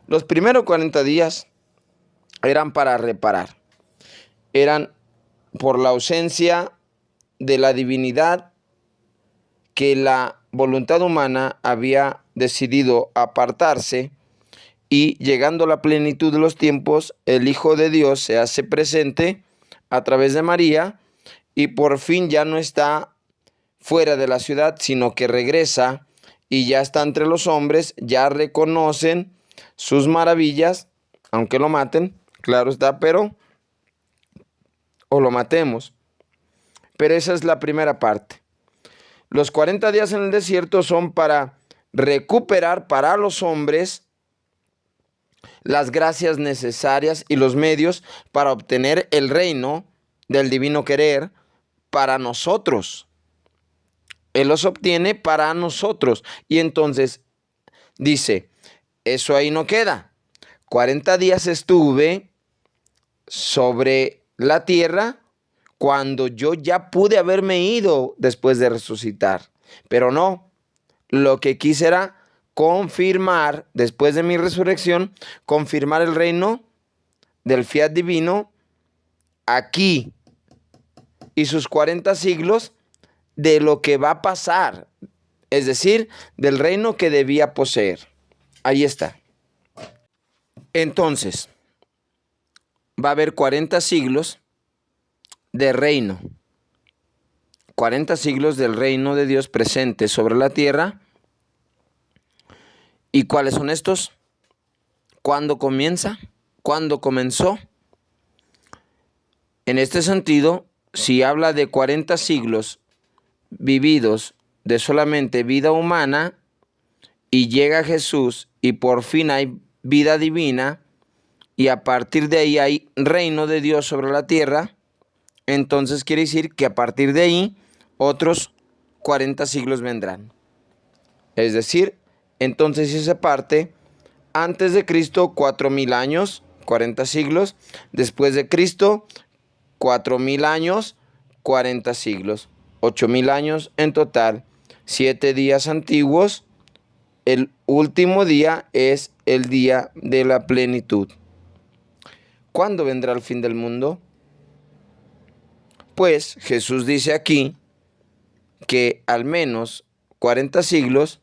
Los primeros 40 días eran para reparar. Eran por la ausencia de la divinidad que la voluntad humana había decidido apartarse, y llegando a la plenitud de los tiempos, el Hijo de Dios se hace presente a través de María y por fin ya no está fuera de la ciudad, sino que regresa y ya está entre los hombres, ya reconocen sus maravillas, aunque lo maten, claro está, o lo matemos. Pero esa es la primera parte. Los 40 días en el desierto son para recuperar para los hombres las gracias necesarias y los medios para obtener el reino del divino querer para nosotros. Él los obtiene para nosotros. Y entonces dice, eso ahí no queda. 40 días estuve sobre la tierra cuando yo ya pude haberme ido después de resucitar. Pero no, lo que quise era confirmar, después de mi resurrección, confirmar el reino del fiat divino aquí y sus 40 siglos de lo que va a pasar, es decir, del reino que debía poseer. Ahí está. Entonces, va a haber 40 siglos de reino, 40 siglos del reino de Dios presente sobre la tierra. ¿Y cuáles son estos? ¿Cuándo comienza? ¿Cuándo comenzó? En este sentido, si habla de 40 siglos vividos de solamente vida humana y llega Jesús y por fin hay vida divina y a partir de ahí hay reino de Dios sobre la tierra, entonces quiere decir que a partir de ahí otros 40 siglos vendrán. Es decir, entonces si se parte, antes de Cristo 4.000 años, 40 siglos, después de Cristo 4.000 años, 40 siglos, 8.000 años en total, 7 días antiguos, el último día es el día de la plenitud. ¿Cuándo vendrá el fin del mundo? Pues Jesús dice aquí que al menos 40 siglos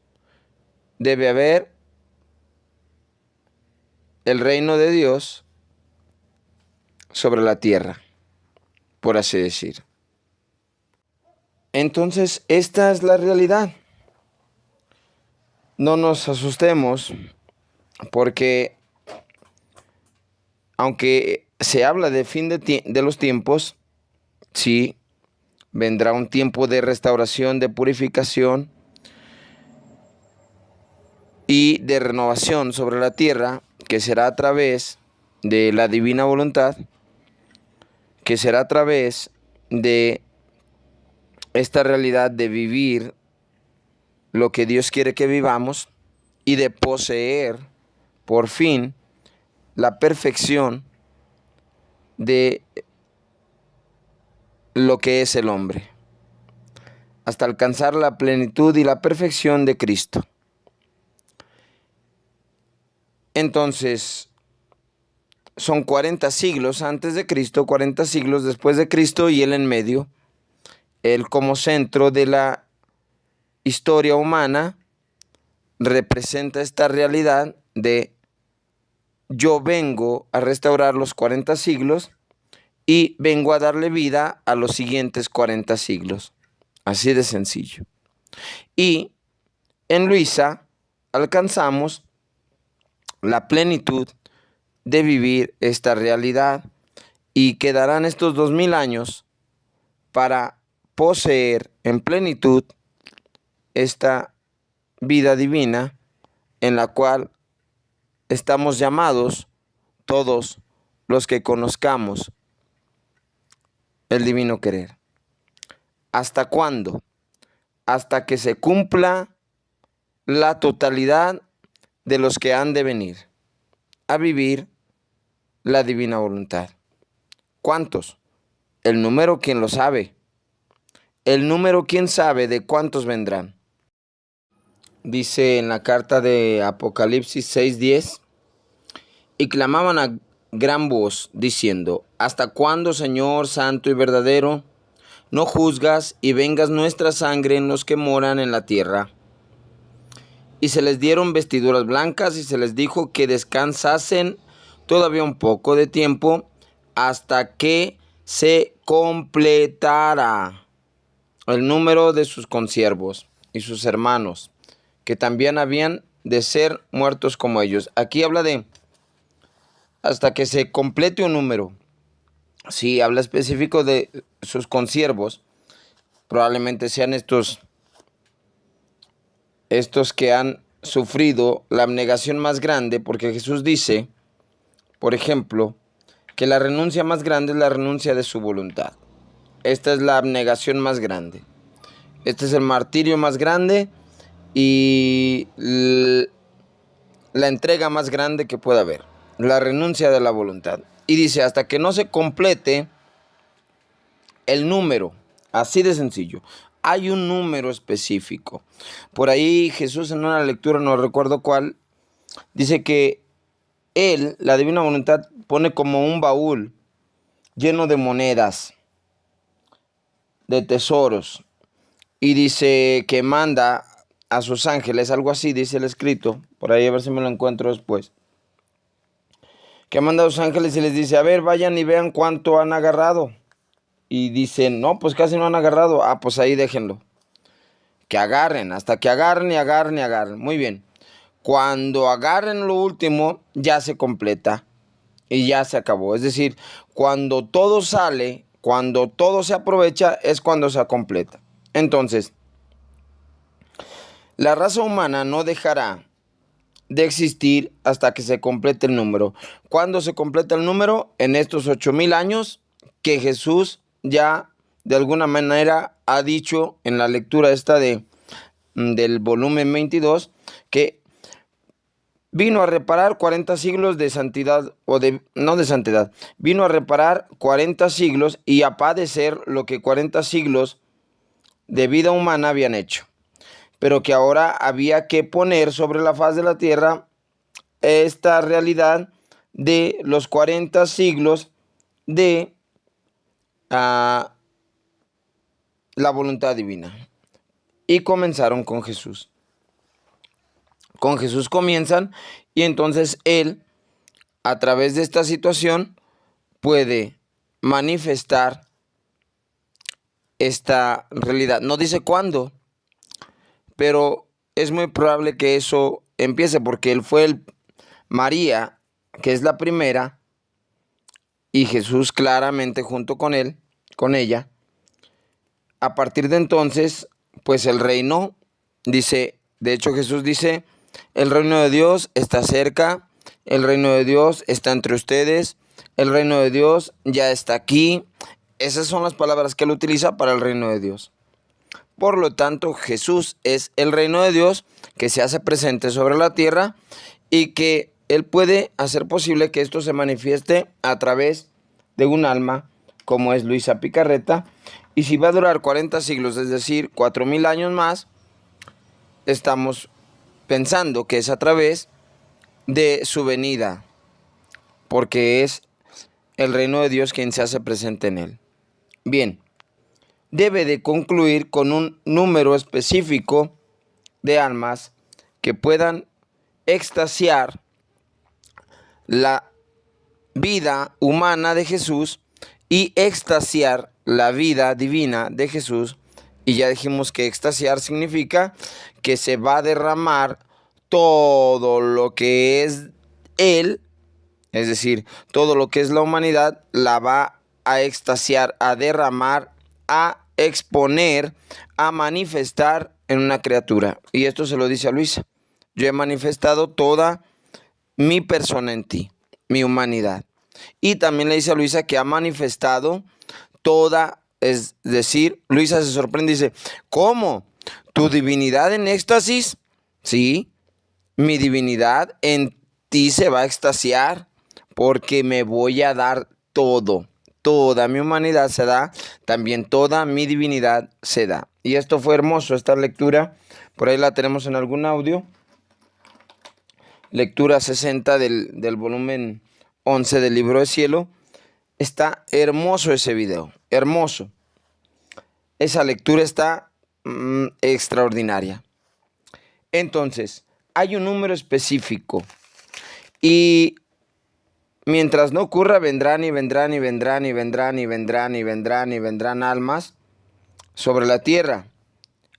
debe haber el reino de Dios sobre la tierra, por así decir. Entonces, esta es la realidad. No nos asustemos porque aunque se habla de fin de los tiempos, sí, vendrá un tiempo de restauración, de purificación y de renovación sobre la tierra, que será a través de la divina voluntad, que será a través de esta realidad de vivir lo que Dios quiere que vivamos y de poseer por fin la perfección de lo que es el hombre, hasta alcanzar la plenitud y la perfección de Cristo. Entonces, son 40 siglos antes de Cristo, 40 siglos después de Cristo y Él en medio. Él como centro de la historia humana representa esta realidad de yo vengo a restaurar los 40 siglos y vengo a darle vida a los siguientes 40 siglos. Así de sencillo. Y en Luisa alcanzamos la plenitud de vivir esta realidad y quedarán estos 2000 años para poseer en plenitud esta vida divina en la cual estamos llamados todos los que conozcamos el divino querer. ¿Hasta cuándo? Hasta que se cumpla la totalidad de los que han de venir a vivir la divina voluntad. ¿Cuántos? El número, ¿quién lo sabe? El número, ¿quién sabe de cuántos vendrán? Dice en la carta de Apocalipsis 6:10, y clamaban a gran voz, diciendo, ¿hasta cuándo, Señor santo y verdadero, no juzgas y vengas nuestra sangre en los que moran en la tierra? Y se les dieron vestiduras blancas y se les dijo que descansasen todavía un poco de tiempo hasta que se completara el número de sus consiervos y sus hermanos, que también habían de ser muertos como ellos. Aquí habla de hasta que se complete un número. Sí, habla específico de sus consiervos. Probablemente sean estos que han sufrido la abnegación más grande, porque Jesús dice, por ejemplo, que la renuncia más grande es la renuncia de su voluntad. Esta es la abnegación más grande. Este es el martirio más grande y la entrega más grande que pueda haber. La renuncia de la voluntad. Y dice, hasta que no se complete el número, así de sencillo. Hay un número específico. Por ahí Jesús en una lectura, no recuerdo cuál, dice que Él, la divina voluntad, pone como un baúl lleno de monedas, de tesoros. Y dice que manda a sus ángeles, algo así dice el escrito, por ahí a ver si me lo encuentro después. Que manda a los ángeles y les dice, a ver, vayan y vean cuánto han agarrado. Y dicen, no, pues casi no han agarrado. Ah, pues ahí déjenlo. Que agarren, hasta que agarren y agarren y agarren. Muy bien. Cuando agarren lo último, ya se completa y ya se acabó. Es decir, cuando todo sale, cuando todo se aprovecha, es cuando se completa. Entonces, la raza humana no dejará de existir hasta que se complete el número. ¿Cuándo se completa el número? En estos 8000 años que Jesús ya de alguna manera ha dicho en la lectura esta del volumen 22 que vino a reparar 40 siglos de santidad, no de santidad, vino a reparar 40 siglos y a padecer lo que 40 siglos de vida humana habían hecho. Pero que ahora había que poner sobre la faz de la tierra esta realidad de los 40 siglos de la voluntad divina. Y comenzaron con Jesús. Con Jesús comienzan y entonces Él, a través de esta situación, puede manifestar esta realidad. No dice cuándo, pero es muy probable que eso empiece porque Él fue María, que es la primera, y Jesús claramente junto con él, con ella. A partir de entonces, pues el reino, dice, de hecho Jesús dice, el reino de Dios está cerca, el reino de Dios está entre ustedes, el reino de Dios ya está aquí. Esas son las palabras que él utiliza para el reino de Dios. Por lo tanto, Jesús es el reino de Dios que se hace presente sobre la tierra y que Él puede hacer posible que esto se manifieste a través de un alma como es Luisa Picarreta. Y si va a durar 40 siglos, es decir, 4000 años más, estamos pensando que es a través de su venida, porque es el reino de Dios quien se hace presente en él. Bien, debe de concluir con un número específico de almas que puedan extasiar la vida humana de Jesús y extasiar la vida divina de Jesús. Y ya dijimos que extasiar significa que se va a derramar todo lo que es Él, es decir, todo lo que es la humanidad, la va a extasiar, a derramar, a exponer, a manifestar en una criatura. Y esto se lo dice a Luisa. Yo he manifestado toda mi persona en ti, mi humanidad. Y también le dice a Luisa que ha manifestado toda, es decir, Luisa se sorprende y dice, ¿cómo? ¿Tu divinidad en éxtasis? Sí, mi divinidad en ti se va a extasiar porque me voy a dar todo. Toda mi humanidad se da, también toda mi divinidad se da. Y esto fue hermoso, esta lectura, por ahí la tenemos en algún audio. Lectura 60 del volumen 11 del Libro de Cielo. Está hermoso ese video, hermoso. Esa lectura está extraordinaria. Entonces, hay un número específico y mientras no ocurra, vendrán y vendrán y vendrán y vendrán y vendrán y vendrán y vendrán almas sobre la tierra.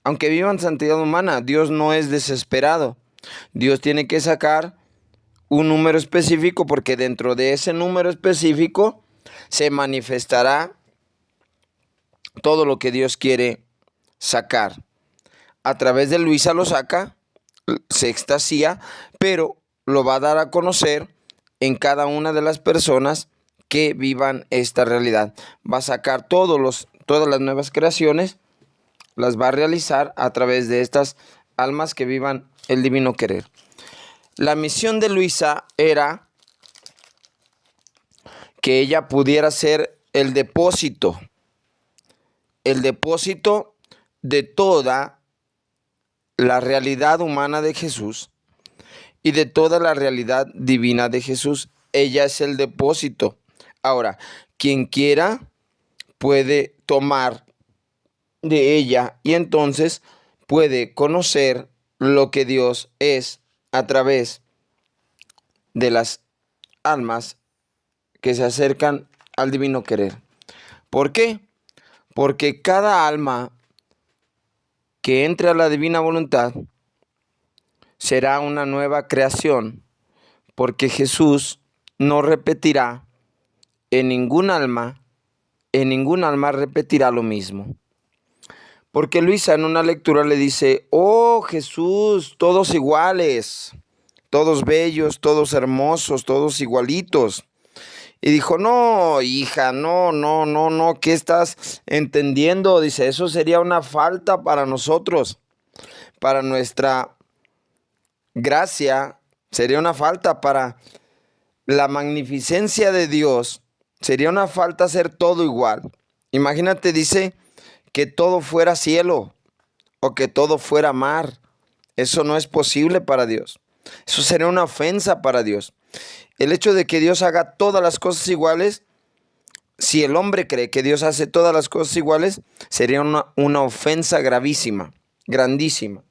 Aunque vivan santidad humana, Dios no es desesperado. Dios tiene que sacar un número específico porque dentro de ese número específico se manifestará todo lo que Dios quiere sacar. A través de Luisa lo saca, se extasía, pero lo va a dar a conocer en cada una de las personas que vivan esta realidad. Va a sacar todas las nuevas creaciones, las va a realizar a través de estas almas que vivan el divino querer. La misión de Luisa era que ella pudiera ser el depósito de toda la realidad humana de Jesús y de toda la realidad divina de Jesús. Ella es el depósito. Ahora, quien quiera puede tomar de ella y entonces puede conocer lo que Dios es a través de las almas que se acercan al divino querer. ¿Por qué? Porque cada alma que entre a la divina voluntad será una nueva creación, porque Jesús no repetirá en ningún alma repetirá lo mismo. Porque Luisa en una lectura le dice, oh Jesús, todos iguales, todos bellos, todos hermosos, todos igualitos. Y dijo, no, hija, no, ¿qué estás entendiendo? Dice, eso sería una falta para nosotros, para nuestra gracia, sería una falta para la magnificencia de Dios, sería una falta hacer todo igual. Imagínate, dice, que todo fuera cielo o que todo fuera mar. Eso no es posible para Dios. Eso sería una ofensa para Dios. El hecho de que Dios haga todas las cosas iguales, si el hombre cree que Dios hace todas las cosas iguales, sería una ofensa gravísima, grandísima.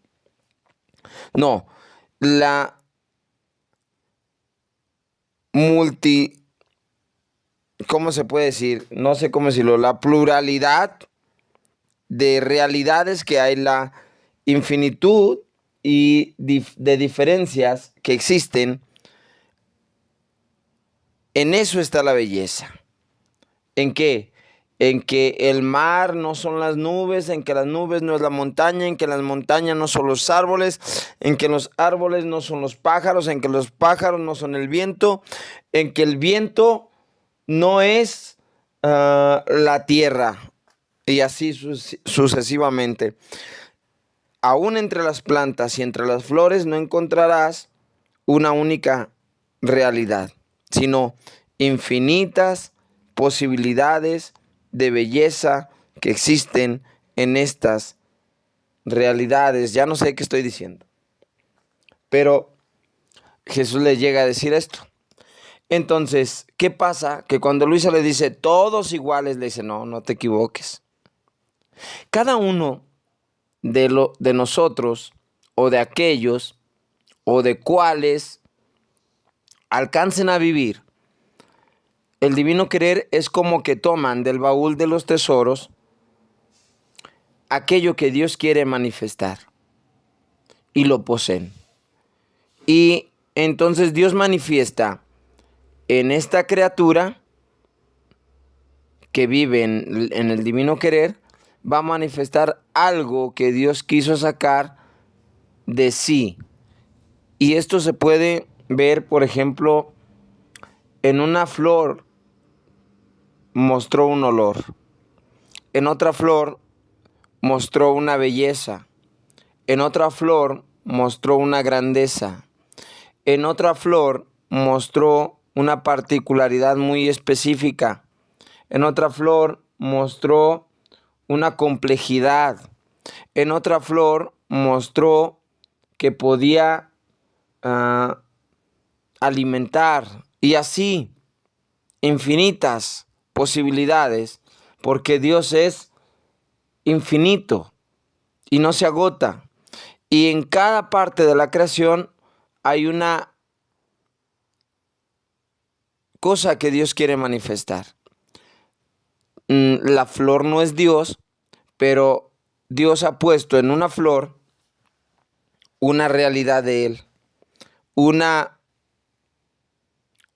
No, la ¿cómo se puede decir? No sé cómo decirlo, la pluralidad de realidades que hay, la infinitud y de diferencias que existen, en eso está la belleza. ¿En qué? En que el mar no son las nubes, en que las nubes no es la montaña, en que las montañas no son los árboles, en que los árboles no son los pájaros, en que los pájaros no son el viento, en que el viento no es la tierra, y así sucesivamente. Aún entre las plantas y entre las flores no encontrarás una única realidad, sino infinitas posibilidades de belleza que existen en estas realidades. Ya no sé qué estoy diciendo, pero Jesús le llega a decir esto. Entonces, ¿qué pasa? Que cuando Luisa le dice todos iguales, le dice, no, no te equivoques. Cada uno de nosotros o de aquellos o de cuales alcancen a vivir el divino querer es como que toman del baúl de los tesoros aquello que Dios quiere manifestar y lo poseen. Y entonces Dios manifiesta en esta criatura que vive en el divino querer, va a manifestar algo que Dios quiso sacar de sí. Y esto se puede ver, por ejemplo, en una flor mostró un olor, en otra flor mostró una belleza, en otra flor mostró una grandeza, en otra flor mostró una particularidad muy específica, en otra flor mostró una complejidad, en otra flor mostró que podía alimentar, y así infinitas posibilidades, porque Dios es infinito y no se agota. Y en cada parte de la creación hay una cosa que Dios quiere manifestar. La flor no es Dios, pero Dios ha puesto en una flor una realidad de Él, un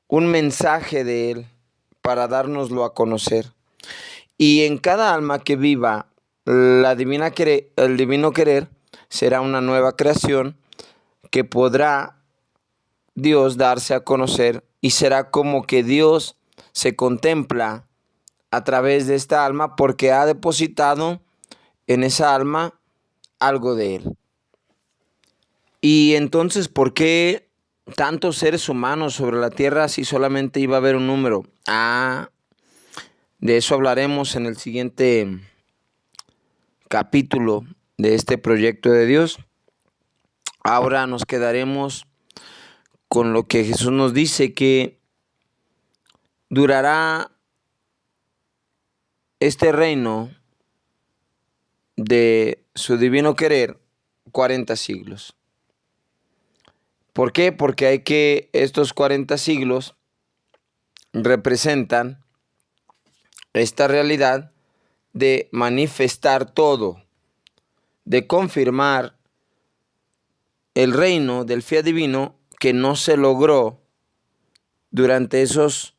mensaje de Él para dárnoslo a conocer. Y en cada alma que viva el divino querer, será una nueva creación que podrá Dios darse a conocer, y será como que Dios se contempla a través de esta alma porque ha depositado en esa alma algo de Él. Y entonces, ¿por qué tantos seres humanos sobre la tierra si solamente iba a haber un número? De eso hablaremos en el siguiente capítulo de este proyecto de Dios. Ahora nos quedaremos con lo que Jesús nos dice, que durará este reino de su divino querer 40 siglos. ¿Por qué? Porque estos 40 siglos representan esta realidad de manifestar todo, de confirmar el reino del fiat divino que no se logró durante esos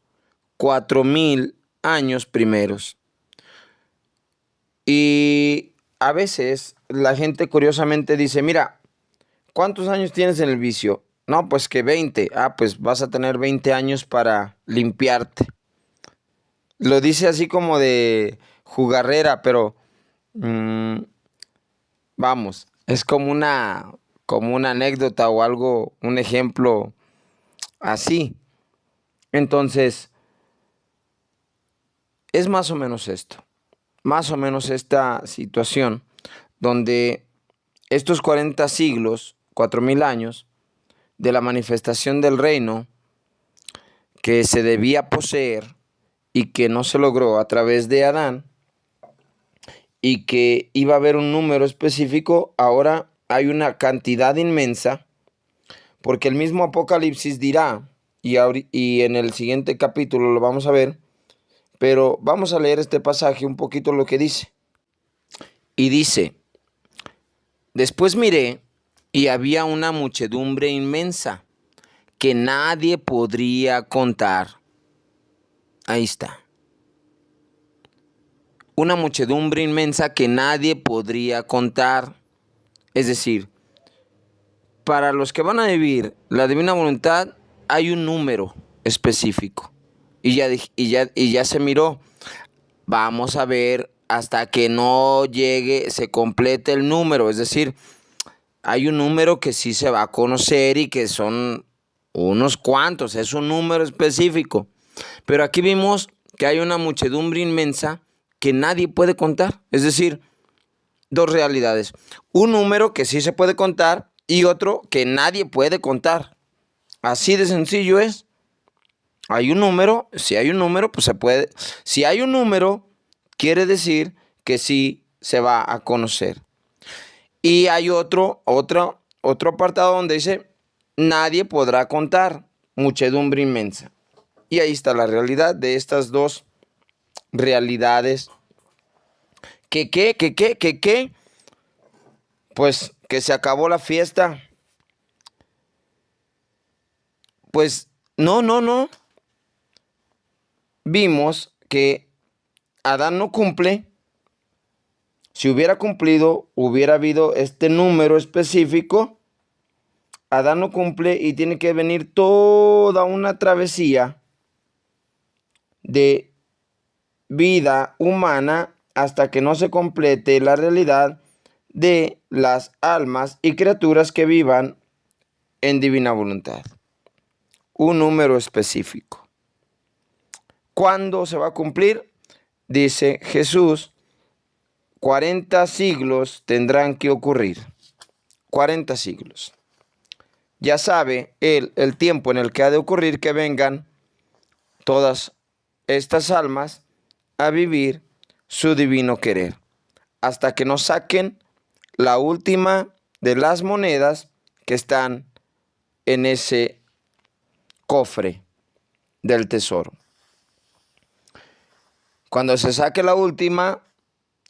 4000 años primeros. Y a veces la gente curiosamente dice, mira, ¿cuántos años tienes en el vicio? No, pues que 20. Pues vas a tener 20 años para limpiarte. Lo dice así como de jugarrera, pero vamos, es como una anécdota o algo, un ejemplo así. Entonces, es más o menos esto, más o menos esta situación donde estos 40 siglos, 4000 años de la manifestación del reino que se debía poseer y que no se logró a través de Adán, y que iba a haber un número específico, ahora hay una cantidad inmensa, porque el mismo Apocalipsis dirá, y en el siguiente capítulo lo vamos a ver, pero vamos a leer este pasaje un poquito lo que dice. Y dice, después miré y había una muchedumbre inmensa que nadie podría contar. Ahí está. Una muchedumbre inmensa que nadie podría contar. Es decir, para los que van a vivir la divina voluntad hay un número específico. Y ya se miró. Vamos a ver hasta que no llegue, se complete el número. Es decir, hay un número que sí se va a conocer y que son unos cuantos, es un número específico. Pero aquí vimos que hay una muchedumbre inmensa que nadie puede contar. Es decir, dos realidades. Un número que sí se puede contar y otro que nadie puede contar. Así de sencillo es. Hay un número, si hay un número, pues se puede. Si hay un número, quiere decir que sí se va a conocer. Y hay otro apartado donde dice, nadie podrá contar, muchedumbre inmensa. Y ahí está la realidad de estas dos realidades. ¿Qué? Pues que se acabó la fiesta. Pues no. Vimos que Adán no cumple. Si hubiera cumplido, hubiera habido este número específico. Adán no cumple y tiene que venir toda una travesía de vida humana hasta que no se complete la realidad de las almas y criaturas que vivan en divina voluntad. Un número específico. ¿Cuándo se va a cumplir? Dice Jesús, 40 siglos tendrán que ocurrir. 40 siglos. Ya sabe él el tiempo en el que ha de ocurrir que vengan todas estas almas a vivir su divino querer, hasta que nos saquen la última de las monedas que están en ese cofre del tesoro. Cuando se saque la última,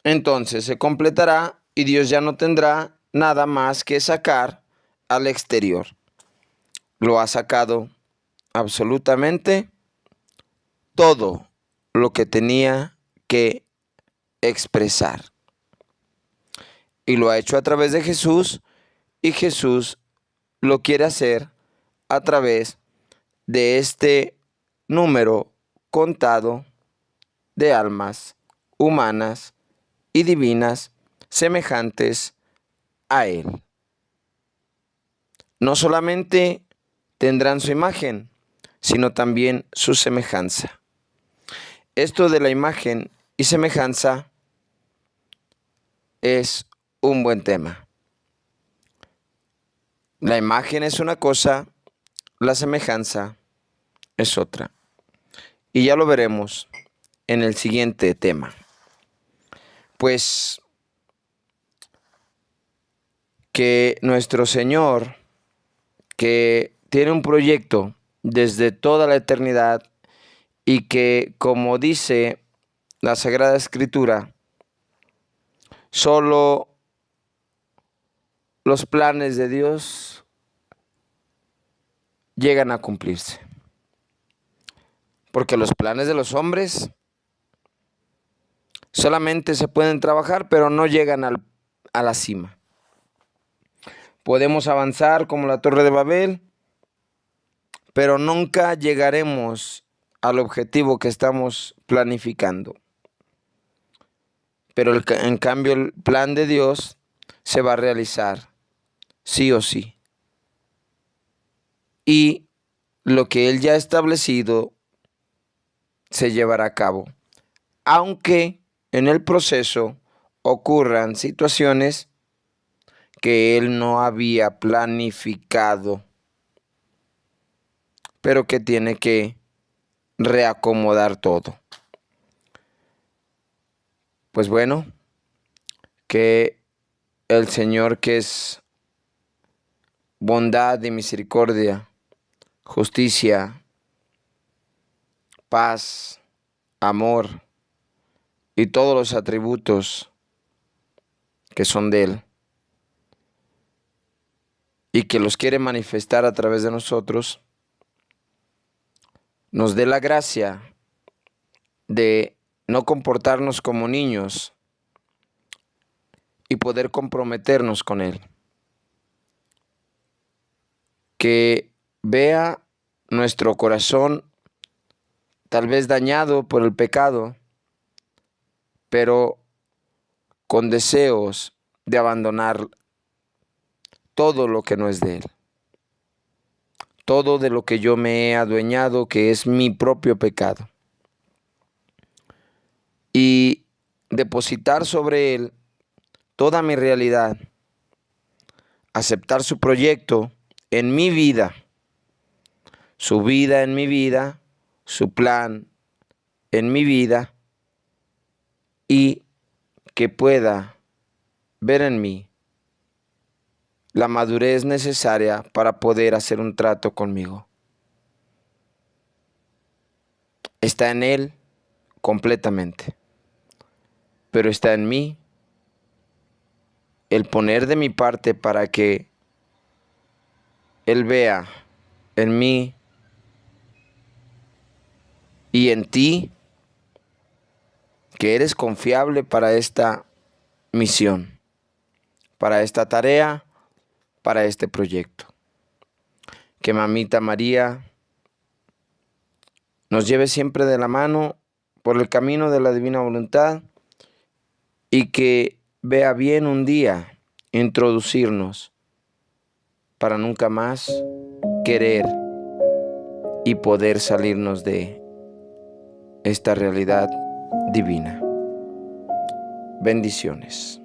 entonces se completará y Dios ya no tendrá nada más que sacar al exterior. Lo ha sacado absolutamente todo lo que tenía que expresar. Y lo ha hecho a través de Jesús, y Jesús lo quiere hacer a través de este número contado de almas humanas y divinas semejantes a Él. No solamente tendrán su imagen, sino también su semejanza. Esto de la imagen y semejanza es un buen tema. La imagen es una cosa, la semejanza es otra. Y ya lo veremos en el siguiente tema. Pues que nuestro Señor, que tiene un proyecto desde toda la eternidad y que, como dice la Sagrada Escritura, solo los planes de Dios llegan a cumplirse. Porque los planes de los hombres solamente se pueden trabajar, pero no llegan a la cima. Podemos avanzar como la Torre de Babel, pero nunca llegaremos al objetivo que estamos planificando. Pero en cambio el plan de Dios se va a realizar, sí o sí. Y lo que Él ya ha establecido se llevará a cabo, aunque en el proceso ocurran situaciones que Él no había planificado, pero que tiene que reacomodar todo. Pues bueno, que el Señor, que es bondad y misericordia, justicia, paz, amor y todos los atributos que son de Él, y que los quiere manifestar a través de nosotros, nos dé la gracia de no comportarnos como niños y poder comprometernos con Él. Que vea nuestro corazón tal vez dañado por el pecado, pero con deseos de abandonar todo lo que no es de Él, todo de lo que yo me he adueñado, que es mi propio pecado, y depositar sobre Él toda mi realidad, aceptar su proyecto en mi vida, su vida en mi vida, su plan en mi vida, y que pueda ver en mí la madurez necesaria para poder hacer un trato conmigo. Está en Él completamente, pero está en mí el poner de mi parte para que Él vea en mí y en ti que eres confiable para esta misión, para esta tarea, para este proyecto. Que Mamita María nos lleve siempre de la mano por el camino de la divina voluntad y que vea bien un día introducirnos para nunca más querer y poder salirnos de esta realidad divina. Bendiciones.